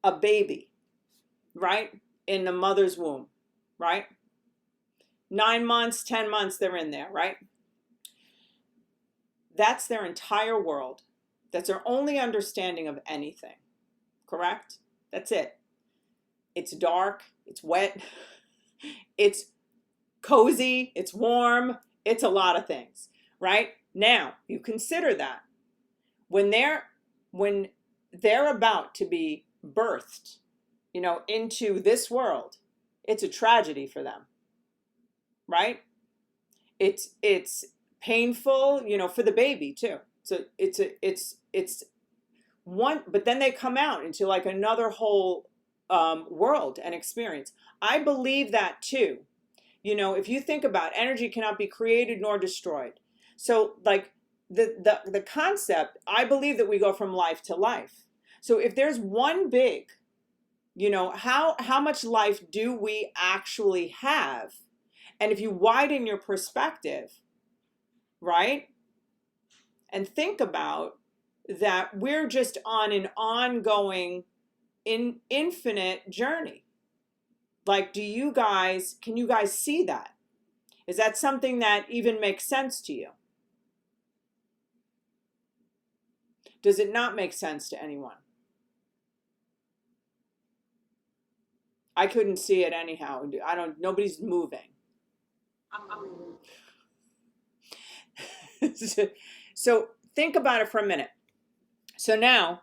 a baby, right? In the mother's womb, right? 9 months, 10 months, they're in there, right? That's their entire world. That's their only understanding of anything, correct? That's it. It's dark, it's wet, it's cozy, it's warm, it's a lot of things, right? Now, you consider that when they're about to be birthed, into this world, it's a tragedy for them, right? It's painful, for the baby too. So it's one, but then they come out into like another whole world and experience. I believe that too. If you think about energy cannot be created nor destroyed. So like the concept, I believe that we go from life to life. So if there's one big, you know, how much life do we actually have? And if you widen your perspective, right? And think about that we're just on an ongoing infinite journey. Like, can you guys see that? Is that something that even makes sense to you? Does it not make sense to anyone? I couldn't see it anyhow. Nobody's moving. So think about it for a minute. So now,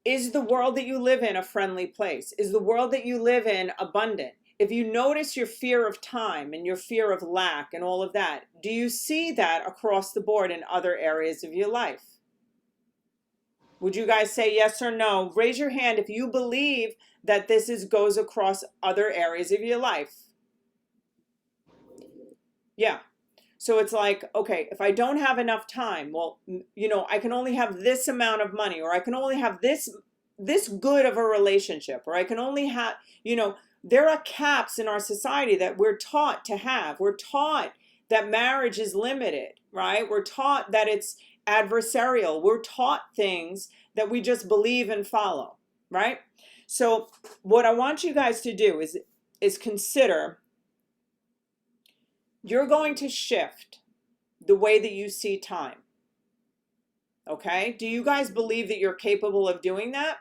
is the world that you live in a friendly place? Is the world that you live in abundant? If you notice your fear of time and your fear of lack and all of that, do you see that across the board in other areas of your life? Would you guys say yes or no? Raise your hand if you believe that this goes across other areas of your life. Yeah. So it's like, okay, if I don't have enough time, well, you know, I can only have this amount of money, or I can only have this good of a relationship, or I can only have, you know, there are caps in our society that we're taught to have. We're taught that marriage is limited, right? We're taught that it's adversarial. We're taught things that we just believe and follow, right? So what I want you guys to do is consider, you're going to shift the way that you see time. Okay? Do you guys believe that you're capable of doing that?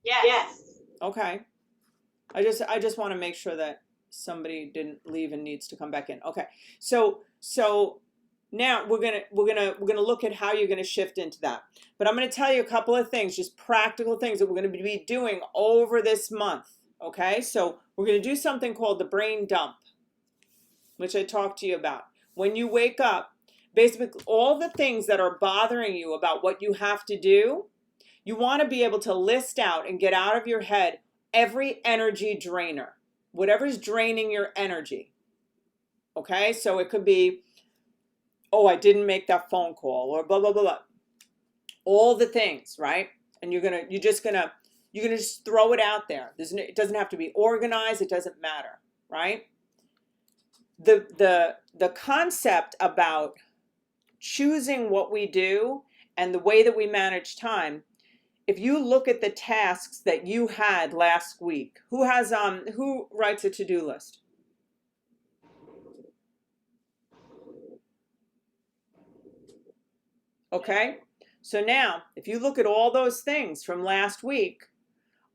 Yes. Okay. I just want to make sure that somebody didn't leave and needs to come back in. Okay. So now we're gonna look at how you're gonna shift into that. But I'm gonna tell you a couple of things, just practical things that we're gonna be doing over this month. Okay? So we're gonna do something called the brain dump, which I talked to you about. When you wake up, basically all the things that are bothering you about what you have to do, you want to be able to list out and get out of your head every energy drainer, whatever's draining your energy. Okay? So it could be, oh, I didn't make that phone call, or blah, blah, blah, blah. All the things, right? And you're just gonna throw it out there. It doesn't have to be organized, it doesn't matter, right? The concept about choosing what we do and the way that we manage time, if you look at the tasks that you had last week, who writes a to-do list? Okay, so now if you look at all those things from last week,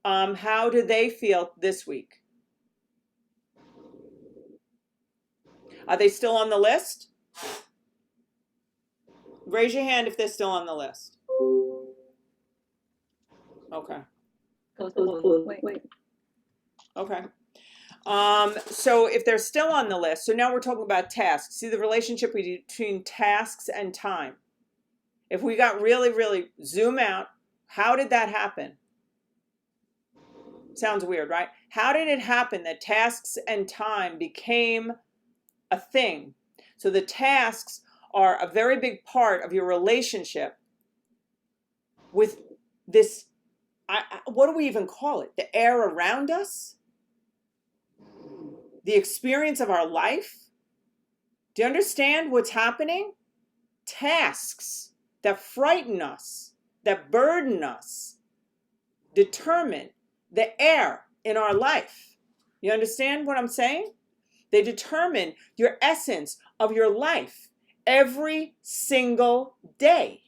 how do they feel this week? Are they still on the list? Raise your hand if they're still on the list. Okay. Okay. So if they're still on the list, so now we're talking about tasks. See the relationship between tasks and time. If we got really, really zoom out, how did that happen? Sounds weird, right? How did it happen that tasks and time became a thing? So the tasks are a very big part of your relationship with this, what do we even call it? The air around us? The experience of our life? Do you understand what's happening? Tasks that frighten us, that burden us, determine the air in our life. You understand what I'm saying? They determine your essence of your life every single day.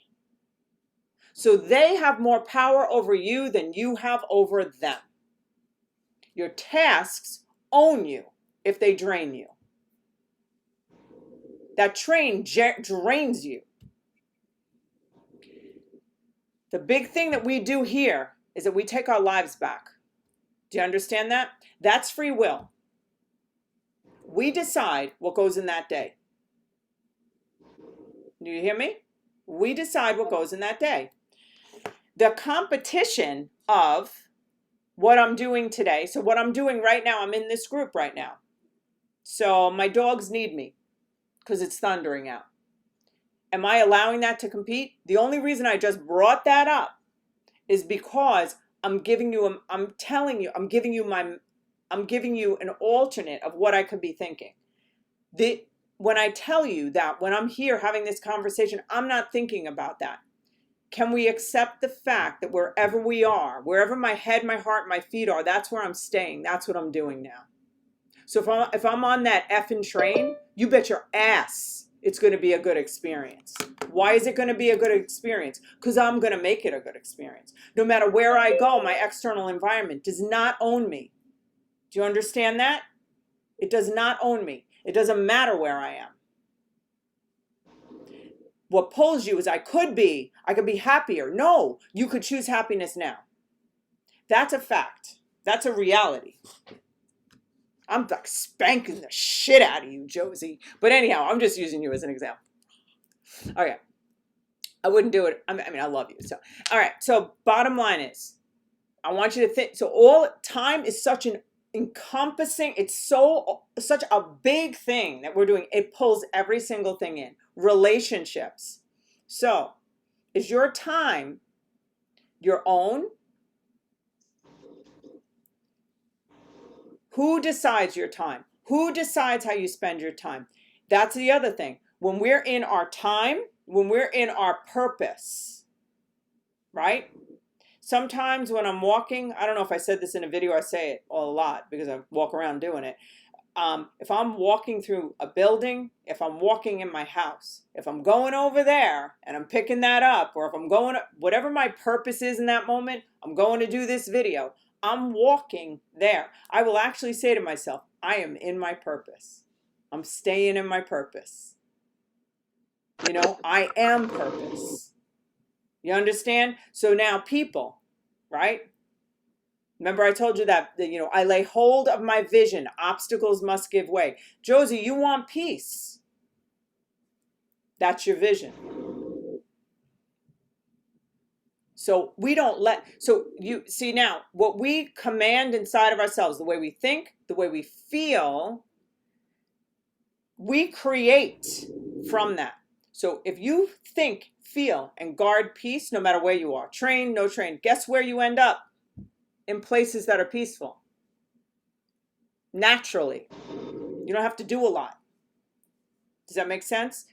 So they have more power over you than you have over them. Your tasks own you if they drain you. That train drains you. The big thing that we do here is that we take our lives back. Do you understand that? That's free will. We decide what goes in that day. Do you hear me? We decide what goes in that day. The competition of what I'm doing today. So what I'm doing right now, I'm in this group right now. So my dogs need me because it's thundering out. Am I allowing that to compete? The only reason I just brought that up is because I'm giving you, I'm telling you, I'm giving you an alternate of what I could be thinking. When I tell you that when I'm here having this conversation, I'm not thinking about that. Can we accept the fact that wherever we are, wherever my head, my heart, my feet are, that's where I'm staying. That's what I'm doing now. So if I'm on that effing train, you bet your ass it's going to be a good experience. Why is it going to be a good experience? Because I'm going to make it a good experience. No matter where I go, my external environment does not own me. Do you understand that? It does not own me. It doesn't matter where I am. What pulls you is I could be happier. No, you could choose happiness now. That's a fact. That's a reality. I'm like spanking the shit out of you, Josie. But anyhow, I'm just using you as an example. Okay. I wouldn't do it. I mean, I love you. So, all right. So bottom line is, I want you to think. So all time is such an encompassing, it's such a big thing that we're doing. It pulls every single thing in. Relationships. So is your time your own? Who decides your time? Who decides how you spend your time? That's the other thing. When we're in our time, when we're in our purpose, right? Sometimes when I'm walking, I don't know if I said this in a video, I say it a lot because I walk around doing it. If I'm walking through a building, if I'm walking in my house, if I'm going over there and I'm picking that up, or if I'm going, whatever my purpose is in that moment, I'm going to do this video. I'm walking there. I will actually say to myself, I am in my purpose. I'm staying in my purpose. You know, I am purpose. You understand? So now people, right? Remember I told you that, you know, I lay hold of my vision. Obstacles must give way. Josie, you want peace. That's your vision. So we don't so you see now, what we command inside of ourselves, the way we think, the way we feel, we create from that. So if you think, feel, and guard peace, no matter where you are, train, no train, guess where you end up? In places that are peaceful. Naturally. You don't have to do a lot. Does that make sense?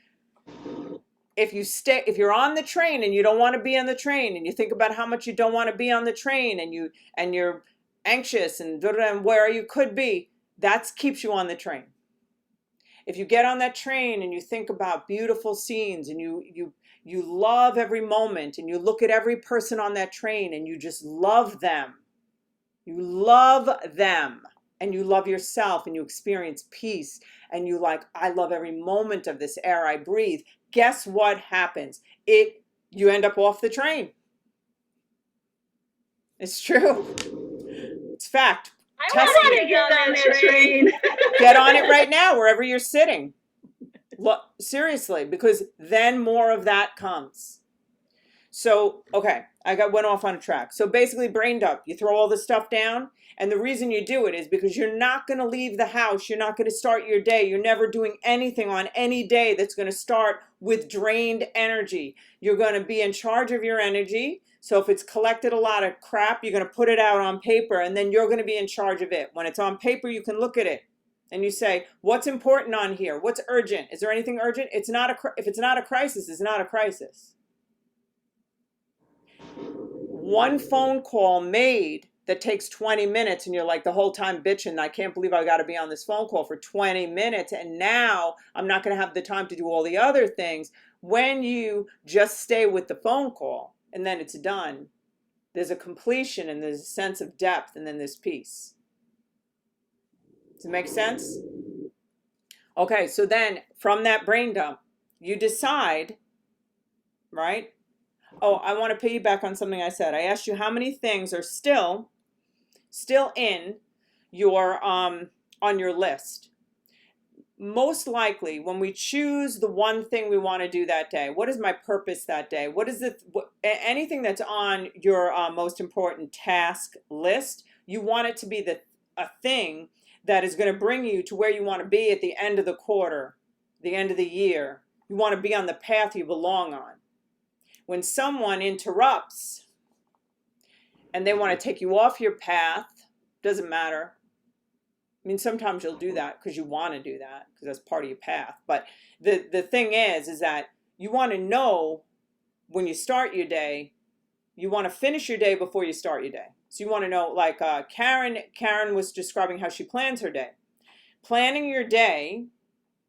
If you're on the train and you don't want to be on the train, and you think about how much you don't want to be on the train, and you're anxious and where you could be, that keeps you on the train. If you get on that train and you think about beautiful scenes, and you love every moment, and you look at every person on that train and you just love them. You love them, and you love yourself, and you experience peace, and you like, I love every moment of this air I breathe. Guess what happens? You end up off the train. It's true. It's fact. I Test want it. to get on that train. Get on it right now, wherever you're sitting. Look, seriously, because then more of that comes. So, okay, went off on a track. So basically, brain dump. You throw all the stuff down, and the reason you do it is because you're not going to leave the house. You're not going to start your day. You're never doing anything on any day that's going to start with drained energy. You're going to be in charge of your energy. So if it's collected a lot of crap, you're going to put it out on paper, and then you're going to be in charge of it. When it's on paper, you can look at it. And you say, what's important on here? What's urgent? Is there anything urgent? If it's not a crisis, it's not a crisis. One phone call made that takes 20 minutes, and you're like the whole time bitching, I can't believe I got to be on this phone call for 20 minutes, and now I'm not going to have the time to do all the other things. When you just stay with the phone call and then it's done, there's a completion, and there's a sense of depth, and then there's peace. Does it make sense? Okay, so then from that brain dump, you decide, right? Oh, I want to piggyback on something I said. I asked you how many things are still in your on your list. Most likely, when we choose the one thing we want to do that day, what is my purpose that day? What is anything that's on your most important task list? You want it to be a thing that is going to bring you to where you want to be at the end of the quarter, the end of the year, You want to be on the path you belong on. When someone interrupts and they want to take you off your path, doesn't matter. I mean, sometimes you'll do that because you want to do that because that's part of your path. But the thing is that you want to know when you start your day, you want to finish your day before you start your day. So you want to know, like Karen was describing how she plans her day. Planning your day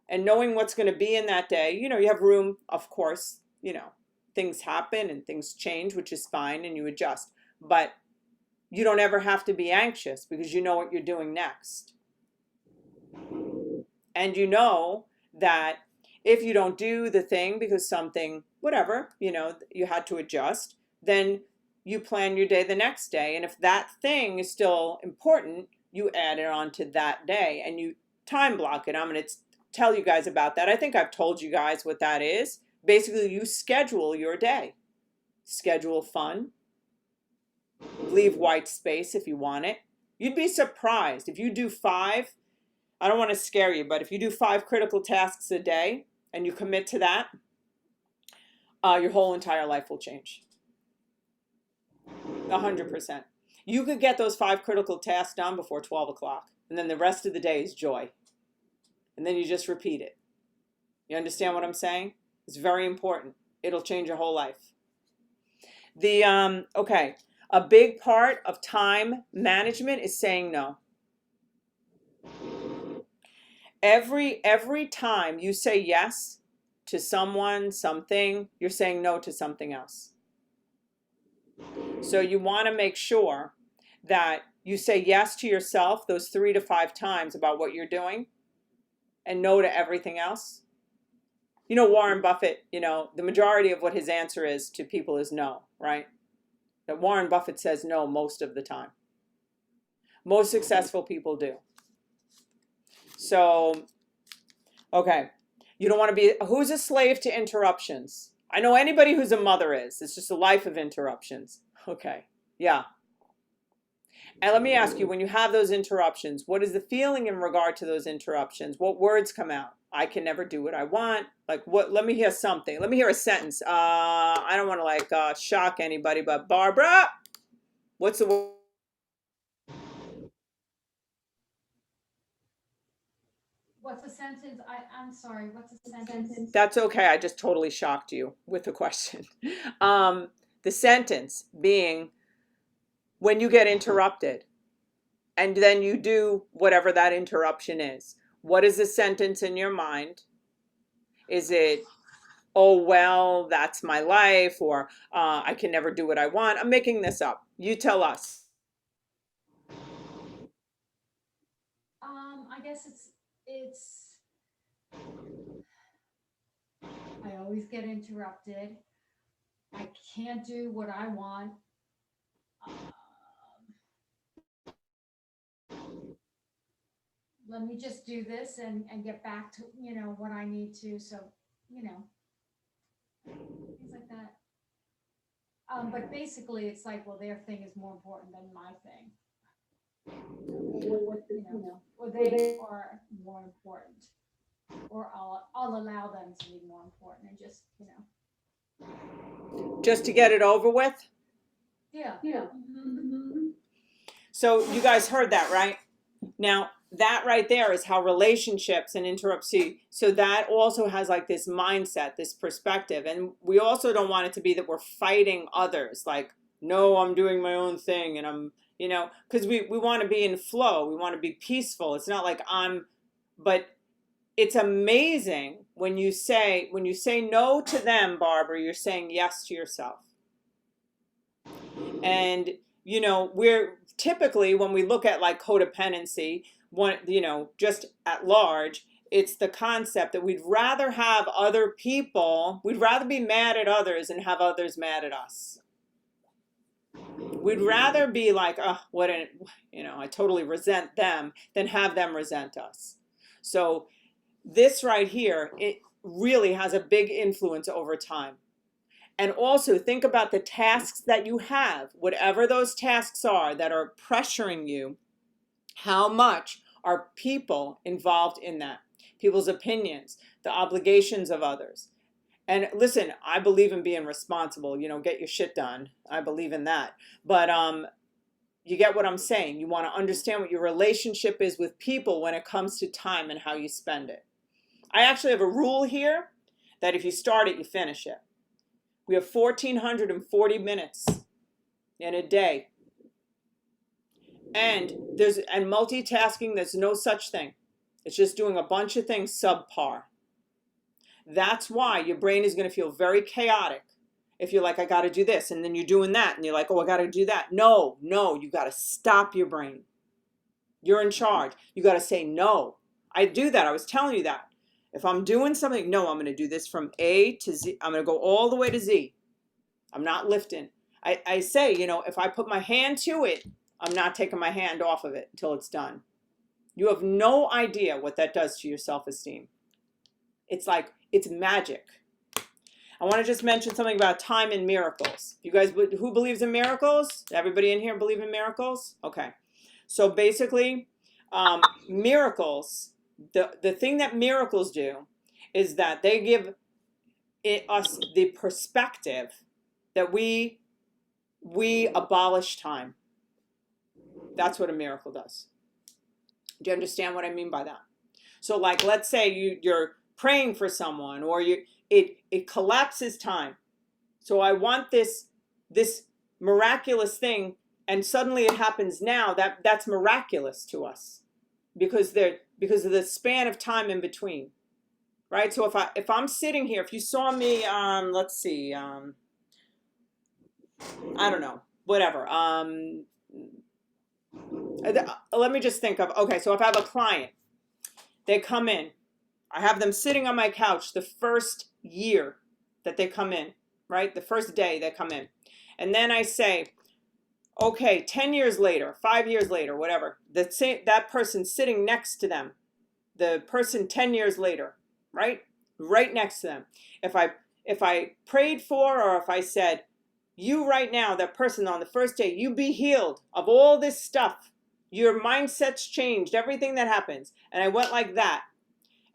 and knowing what's going to be in that day, you have room, of course, things happen and things change, which is fine, and you adjust. But you don't ever have to be anxious because you know what you're doing next. And you know that if you don't do the thing because something, whatever, you had to adjust, then you plan your day the next day. And if that thing is still important, you add it on to that day and you time block it. I'm going to tell you guys about that. I think I've told you guys what that is. Basically, you schedule your day. Schedule fun. Leave white space if you want it. You'd be surprised if you do 5. I don't want to scare you, but if you do 5 critical tasks a day and you commit to that, your whole entire life will change. 100%. You could get those 5 critical tasks done before 12 o'clock, and then the rest of the day is joy. And then you just repeat it. You understand what I'm saying? It's very important. It'll change your whole life. Okay, a big part of time management is saying no. Every time you say yes to someone, something, you're saying no to something else. So you want to make sure that you say yes to yourself those 3 to 5 times about what you're doing and no to everything else. Warren Buffett, the majority of what his answer is to people is no, right? That Warren Buffett says no most of the time. Most successful people do. So, okay. You don't want to be, who's a slave to interruptions? I know anybody who's a mother is. It's just a life of interruptions. Okay. Yeah. And let me ask you, when you have those interruptions, what is the feeling in regard to those interruptions? What words come out? I can never do what I want. Like what? Let me hear something. Let me hear a sentence. I don't want to shock anybody, but Barbara, what's the word? What's the sentence? I'm sorry, what's the sentence? That's okay. I just totally shocked you with the question. The sentence being when you get interrupted and then you do whatever that interruption is. What is the sentence in your mind? Is it, oh, well, that's my life, or I can never do what I want? I'm making this up. You tell us. I guess it's I always get interrupted. I can't do what I want. Let me just do this and get back to, what I need to. So, things like that. But basically it's like, well, their thing is more important than my thing. Or they are more important. Or I'll allow them to be more important and just, Just to get it over with? Yeah. So you guys heard that, right? Now, that right there is how relationships and interrupts see. So that also has like this mindset, this perspective. And we also don't want it to be that we're fighting others. Like, no, I'm doing my own thing and I'm, because we want to be in flow. We want to be peaceful. It's not like but it's amazing when you say no to them, Barbara, you're saying yes to yourself. And, we're typically, when we look at like codependency, just at large, it's the concept that we'd rather have other people, we'd rather be mad at others and have others mad at us. We'd rather be like, oh, I totally resent them than have them resent us. So this right here, it really has a big influence over time. And also think about the tasks that you have, whatever those tasks are that are pressuring you, how much are people involved in that? people's opinions, the obligations of others. And listen, I believe in being responsible, you know, get your shit done. I believe in that. But you get what I'm saying? You want to understand what your relationship is with people when it comes to time and how you spend it. I actually have a rule here that if you start it, you finish it. We have 1,440 minutes in a day. And multitasking, there's no such thing. It's just doing a bunch of things subpar. That's why your brain is going to feel very chaotic if you're like, I got to do this, and then you're doing that, and you're like, oh, I got to do that. No, you got to stop your brain. You're in charge. You got to say no. I do that. I was telling you that. If I'm doing something, no, I'm going to do this from A to Z. I'm going to go all the way to Z. I'm not lifting. I say, you know, if I put my hand to it, I'm not taking my hand off of it until it's done. You have no idea what that does to your self-esteem. It's like, it's magic. I want to just mention something about time and miracles. You guys, who believes in miracles? Everybody in here believe in miracles? Okay. So basically, miracles, the thing that miracles do is that they give us the perspective that we abolish time. That's what a miracle does. Do you understand what I mean by that? So like, let's say you're praying for someone, or it collapses time. So I want this miraculous thing, and suddenly it happens now. That's miraculous to us because of the span of time in between, right? So if I'm sitting here, if you saw me, let's see, I don't know, whatever. Let me just think of, okay, so if I have a client, they come in, I have them sitting on my couch the first year that they come in, right? The first day they come in. And then I say, okay, 10 years later, 5 years later, whatever, that person sitting next to them, the person 10 years later, right? Right next to them. If I prayed for, or if I said, you right now, that person on the first day, you be healed of all this stuff. Your mindset's changed, everything that happens. And I went like that.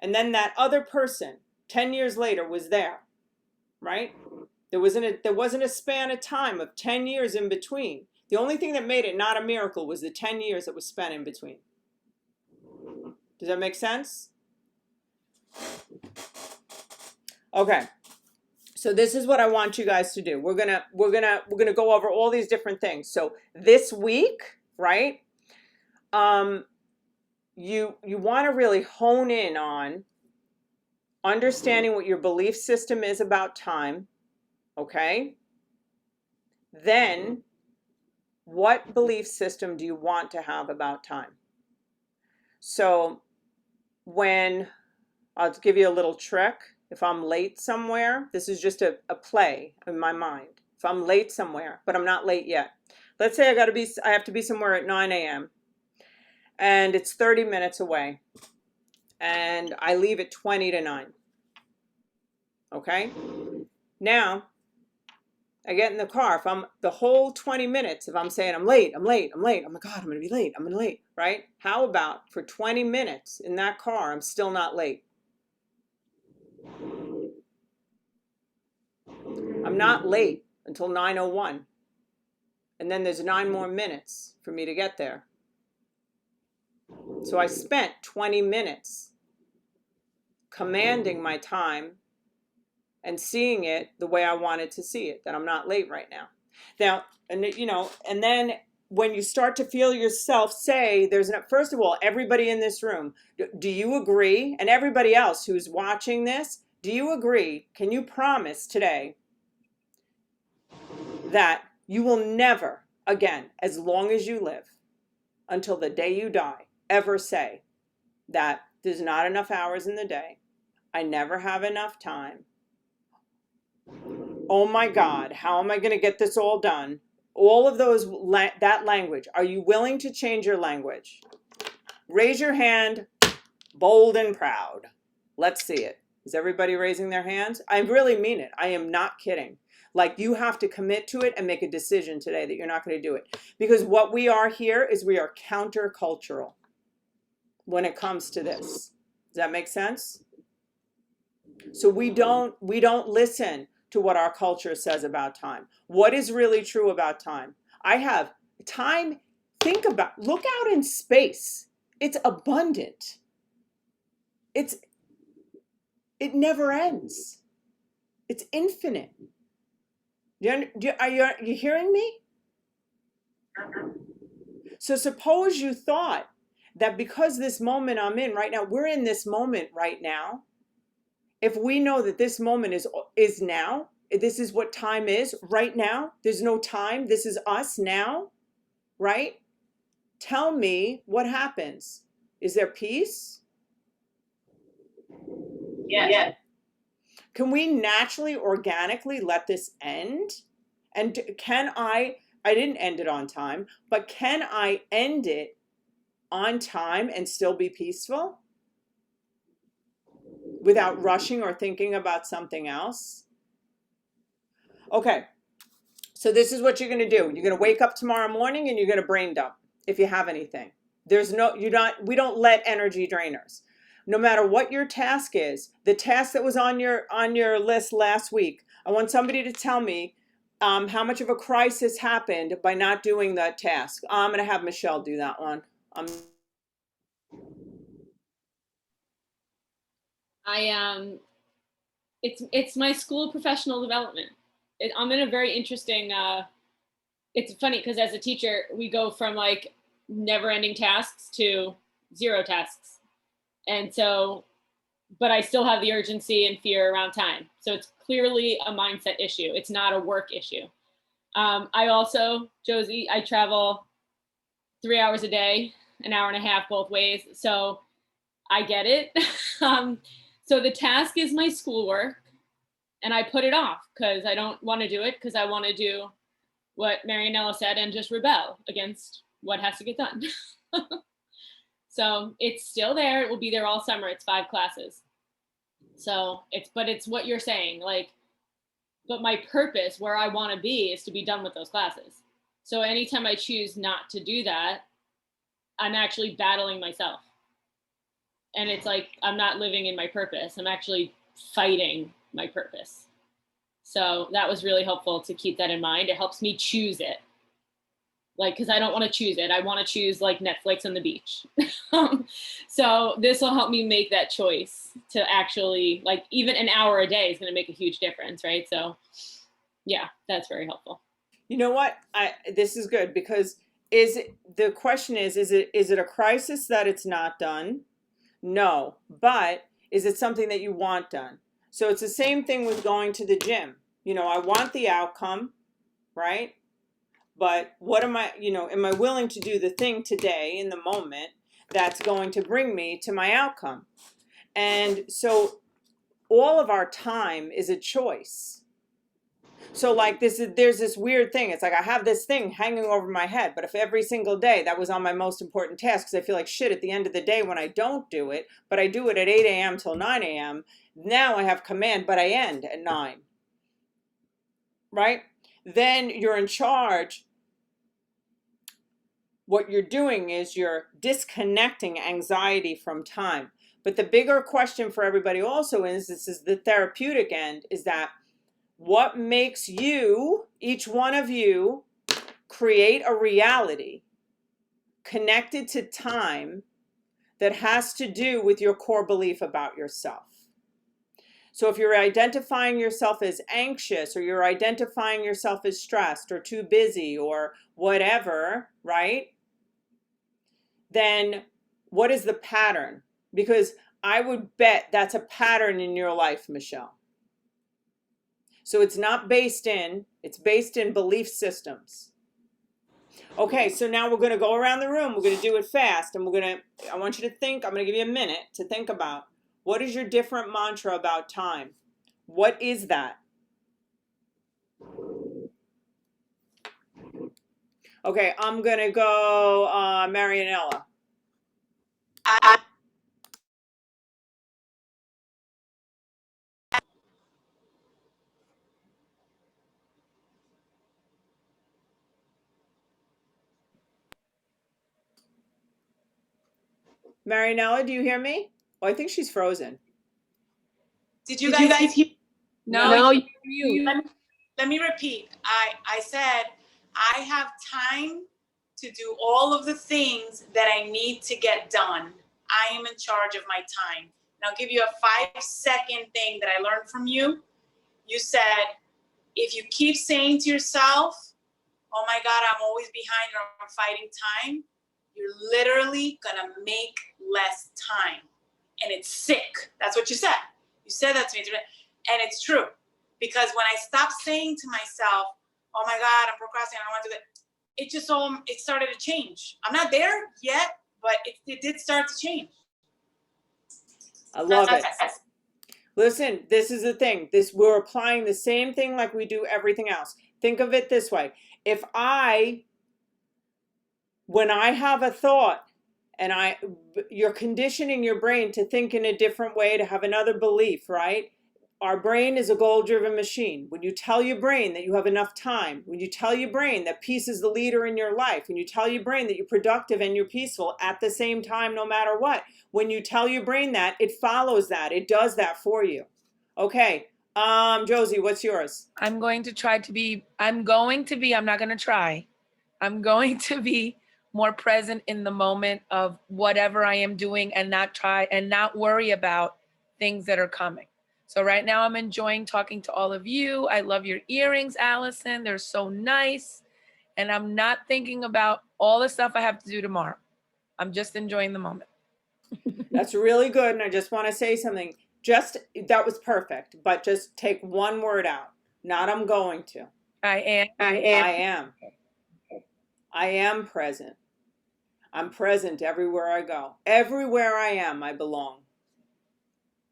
And then that other person 10 years later was there, right? There wasn't a span of time of 10 years in between. The only thing that made it not a miracle was the 10 years that was spent in between. Does that make sense? Okay. So this is what I want you guys to do. We're gonna go over all these different things. So this week, right? You want to really hone in on understanding what your belief system is about time, okay? Then, what belief system do you want to have about time? So I'll give you a little trick. If I'm late somewhere, this is just a play in my mind. If I'm late somewhere, but I'm not late yet. Let's say I have to be somewhere at 9 a.m. and it's 30 minutes away. And I leave at 20 to 9. Okay? Now, I get in the car. If I'm the whole 20 minutes, if I'm saying I'm late, oh my God, I'm going to be late, I'm going to be late, right? How about for 20 minutes in that car, I'm still not late? I'm not late until 9:01. And then there's 9 more minutes for me to get there. So I spent 20 minutes commanding my time and seeing it the way I wanted to see it, that I'm not late right now. Now, and then when you start to feel yourself say, first of all, everybody in this room, do you agree? And everybody else who's watching this, do you agree? Can you promise today that you will never again, as long as you live, until the day you die, ever say that there's not enough hours in the day, I never have enough time, oh my God, how am I going to get this all done? All of those, that language. Are you willing to change your language? Raise your hand, bold and proud. Let's see it. Is everybody raising their hands? I really mean it. I am not kidding. Like, you have to commit to it and make a decision today that you're not going to do it. Because what we are here is we are countercultural when it comes to this. Does that make sense? So we don't listen to what our culture says about time. What is really true about time? I have time. Look out in space. It's abundant. It never ends. It's infinite. Are you hearing me? So suppose you thought that because this moment I'm in right now, we're in this moment right now. If we know that this moment is now, this is what time is right now. There's no time. This is us now, right? Tell me what happens. Is there peace? Yes. Can we naturally, organically let this end? And can I didn't end it on time, but can I end it on time and still be peaceful without rushing or thinking about something else? Okay, so this is what you're going to do. You're going to wake up tomorrow morning and you're going to brain dump if you have anything. We don't let energy drainers. No matter what your task is, the task that was on your list last week, I want somebody to tell me how much of a crisis happened by not doing that task. I'm going to have Michelle do that one. It's my school of professional development. I'm in a very interesting. It's funny because as a teacher, we go from like never-ending tasks to 0 tasks, and so, but I still have the urgency and fear around time. So it's clearly a mindset issue. It's not a work issue. I also, Josie, I travel 3 hours a day, an hour and a half both ways. So I get it. So the task is my schoolwork, and I put it off because I don't want to do it because I want to do what Marianella said and just rebel against what has to get done. So it's still there. It will be there all summer. It's 5 classes. So it's what you're saying, like, but my purpose where I want to be is to be done with those classes. So anytime I choose not to do that, I'm actually battling myself. And it's like, I'm not living in my purpose. I'm actually fighting my purpose. So that was really helpful to keep that in mind. It helps me choose it. Like, because I don't want to choose it. I want to choose like Netflix on the beach. So this will help me make that choice to actually, like, even an hour a day is going to make a huge difference, right? So yeah, that's very helpful. You know what? This is good because the question is it a crisis that it's not done? No, but is it something that you want done? So it's the same thing with going to the gym. I want the outcome, right? But what am I willing to do the thing today in the moment that's going to bring me to my outcome? And so all of our time is a choice. So like there's this weird thing. It's like I have this thing hanging over my head, but if every single day that was on my most important task, because I feel like shit at the end of the day when I don't do it, but I do it at 8 a.m. till 9 a.m., now I have command, but I end at 9. Right? Then you're in charge. What you're doing is you're disconnecting anxiety from time. But the bigger question for everybody also is, this is the therapeutic end, is that what makes you, each one of you, create a reality connected to time that has to do with your core belief about yourself. So if you're identifying yourself as anxious, or you're identifying yourself as stressed or too busy or whatever, right? Then what is the pattern? Because I would bet that's a pattern in your life, Michelle. So it's based in belief systems. Okay, so now we're going to go around the room. We're going to do it fast. And I want you to think, I'm going to give you a minute to think about, what is your different mantra about time? What is that? Okay, I'm going to go Marianella. Marianella, do you hear me? Oh, I think she's frozen. Did you guys hear? No, Let me repeat. I said I have time to do all of the things that I need to get done. I am in charge of my time. And I'll give you a 5-second thing that I learned from you. You said, if you keep saying to yourself, oh my God, I'm always behind or I'm fighting time, you're literally gonna make less time. And it's sick. That's what you said. You said that to me today. And it's true. Because when I stopped saying to myself, oh my God, I'm procrastinating, I don't want to do that, it started to change. I'm not there yet, but it did start to change. I love it. Listen, this is the thing. We're applying the same thing like we do everything else. Think of it this way. When I have a thought and you're conditioning your brain to think in a different way, to have another belief, right? Our brain is a goal-driven machine. When you tell your brain that you have enough time, when you tell your brain that peace is the leader in your life, when you tell your brain that you're productive and you're peaceful at the same time, no matter what, when you tell your brain that, it follows that. It does that for you. Okay. Josie, what's yours? I'm going to be more present in the moment of whatever I am doing and not worry about things that are coming. So right now I'm enjoying talking to all of you. I love your earrings, Allison. They're so nice. And I'm not thinking about all the stuff I have to do tomorrow. I'm just enjoying the moment. That's really good. And I just want to say something. That was perfect, but just take one word out. Not I'm going to. I am present. I'm present everywhere I go. Everywhere I am, I belong.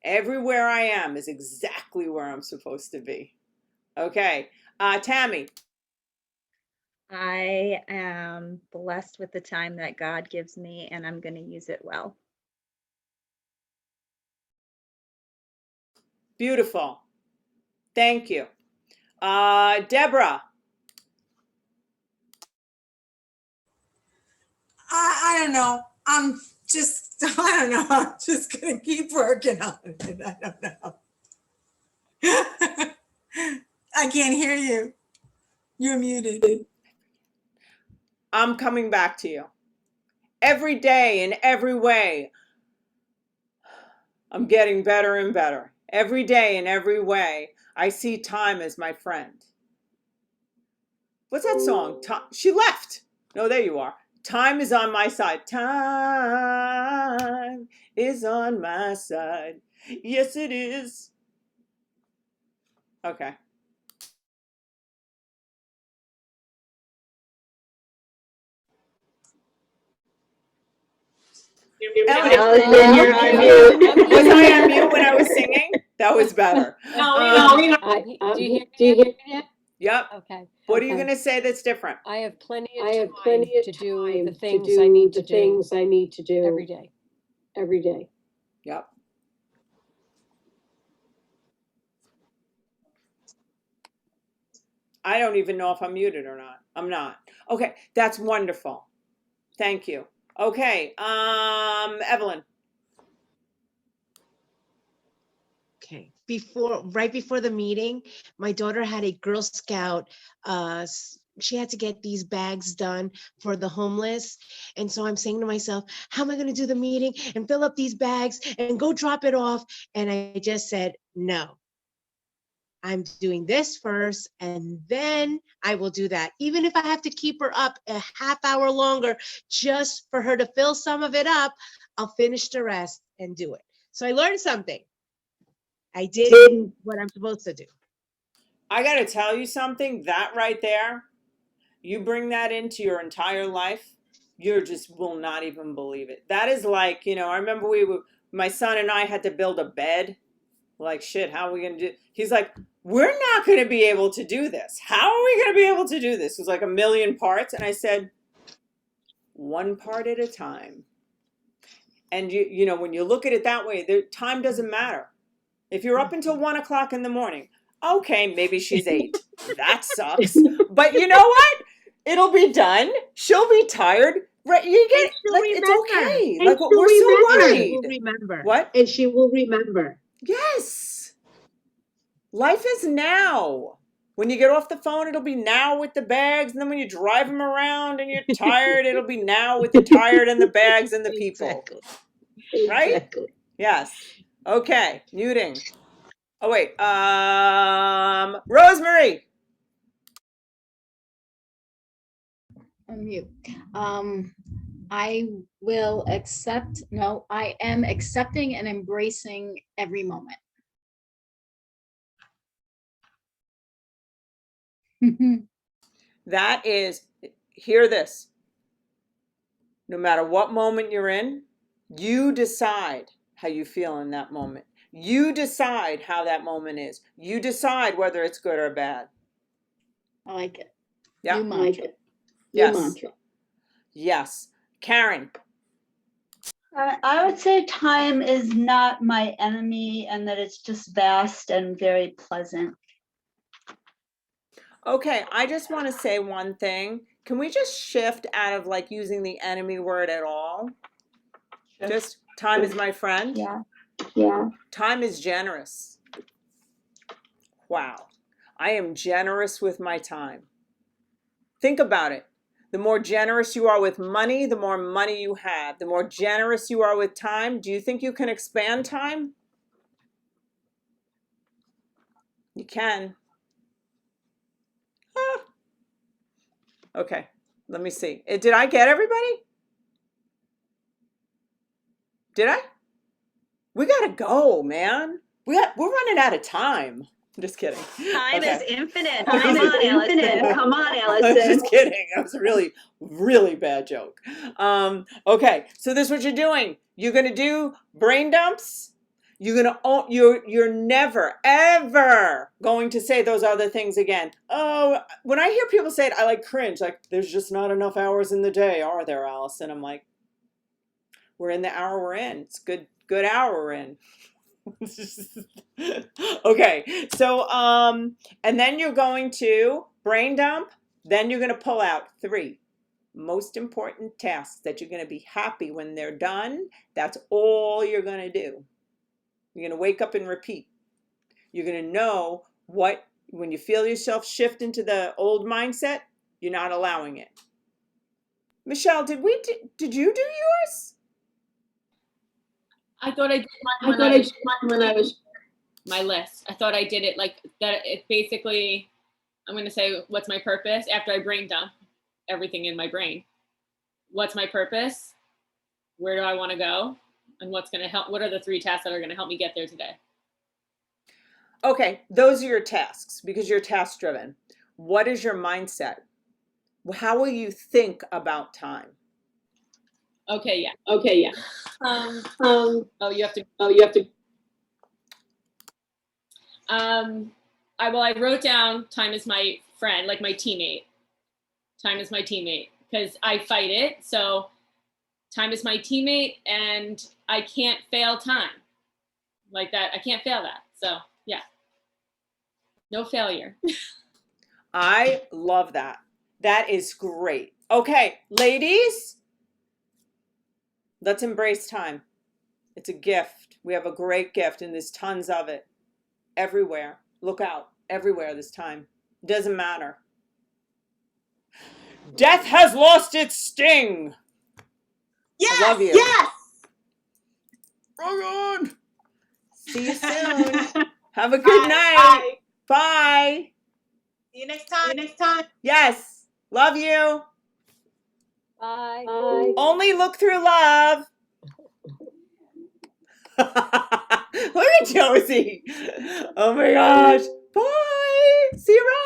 Everywhere I am is exactly where I'm supposed to be. Okay. Tammy. I am blessed with the time that God gives me, and I'm going to use it well. Beautiful. Thank you. Deborah. I don't know. I don't know. I'm just going to keep working on it. I don't know. I can't hear you. You're muted. I'm coming back to you. Every day in every way, I'm getting better and better. Every day in every way, I see time as my friend. What's that song? She left. No, there you are. Time is on my side. Time is on my side. Yes, it is. Okay. Allison, you're on mute. Was I on mute when I was singing? That was better. Do you hear me yet? Yep. Okay. What are you going to say that's different? I have plenty of time to do the things I need to do every day. Yep. I don't even know if I'm muted or not. I'm not. Okay, that's wonderful. Thank you. Okay, Evelyn. Okay. Right before the meeting, my daughter had a Girl Scout. She had to get these bags done for the homeless. And so I'm saying to myself, how am I going to do the meeting and fill up these bags and go drop it off? And I just said, no. I'm doing this first, and then I will do that. Even if I have to keep her up a half hour longer just for her to fill some of it up, I'll finish the rest and do it. So I learned something. I did what I'm supposed to do. I got to tell you something, that right there, you bring that into your entire life, you just will not even believe it. That is like, I remember my son and I had to build a bed. Like, shit, how are we going to do? He's like, we're not going to be able to do this. How are we going to be able to do this? It was like a million parts. And I said, one part at a time. And when you look at it that way, time doesn't matter. If you're up until 1 o'clock in the morning, okay, maybe she's 8. That sucks. But you know what? It'll be done. She'll be tired. Right, you get she'll like it's remember. okay. And Like she'll we're so remember. worried. She will remember. What? And she will remember. Yes. Life is now. When you get off the phone, it'll be now with the bags, and then when you drive them around and you're tired, it'll be now with the tired and the bags and the people. Exactly. Right? Exactly. Yes. Okay. Muting. Oh wait. Rosemary. Unmute. I will accept, no, I am accepting and embracing every moment. That is, hear this. No matter what moment you're in, you decide how you feel in that moment. You decide how that moment is. You decide whether it's good or bad. I like it. Yeah. New mantra. Yes. New mantra. Yes. Karen. I would say time is not my enemy and that it's just vast and very pleasant. Okay, I just want to say one thing. Can we just shift out of like using the enemy word at all? Sure. Just time is my friend. Yeah. Yeah. Time is generous. Wow. I am generous with my time. Think about it. The more generous you are with money, the more money you have. The more generous you are with time, do you think you can expand time? You can. Ah. Okay, let me see. Did I get everybody? Did I? We gotta go, man. We're running out of time. I'm just kidding. Time Okay. is infinite. Time Come is on, infinite. Allison. Come on, I'm Allison. just kidding. That was a really, really bad joke. Okay, so this is what you're doing. You're gonna do brain dumps. You're never ever going to say those other things again. Oh, when I hear people say it, I like cringe. Like, there's just not enough hours in the day, are there, Allison? I'm like, we're in the hour we're in. It's good hour we're in. Okay, so and then you're going to brain dump, then you're going to pull out 3 most important tasks that you're going to be happy when they're done. That's all you're going to do. You're going to wake up and repeat. You're going to know what, when you feel yourself shift into the old mindset, you're not allowing it. Michelle, did you do yours? I thought I did mine when I was my list. I thought I did it like that. It basically, I'm going to say, what's my purpose after I brain dump everything in my brain? What's my purpose? Where do I want to go? And what's going to help? What are the 3 tasks that are going to help me get there today? Okay, those are your tasks because you're task driven. What is your mindset? How will you think about time? Okay, yeah. Okay, yeah. Oh, you have to. I wrote down time is my friend, like my teammate. Time is my teammate because I fight it. So time is my teammate and I can't fail time. Like that, I can't fail that. So yeah, no failure. I love that. That is great. Okay, ladies, let's embrace time. It's a gift. We have a great gift and there's tons of it everywhere. Look out, everywhere this time. Doesn't matter. Death has lost its sting. Yes. I love you. Yes. Roll on. See you soon. Have a good night. Bye. See you next time. Yes. Love you. Bye. Only look through love. Look at Josie. Oh my gosh. Bye. See you around.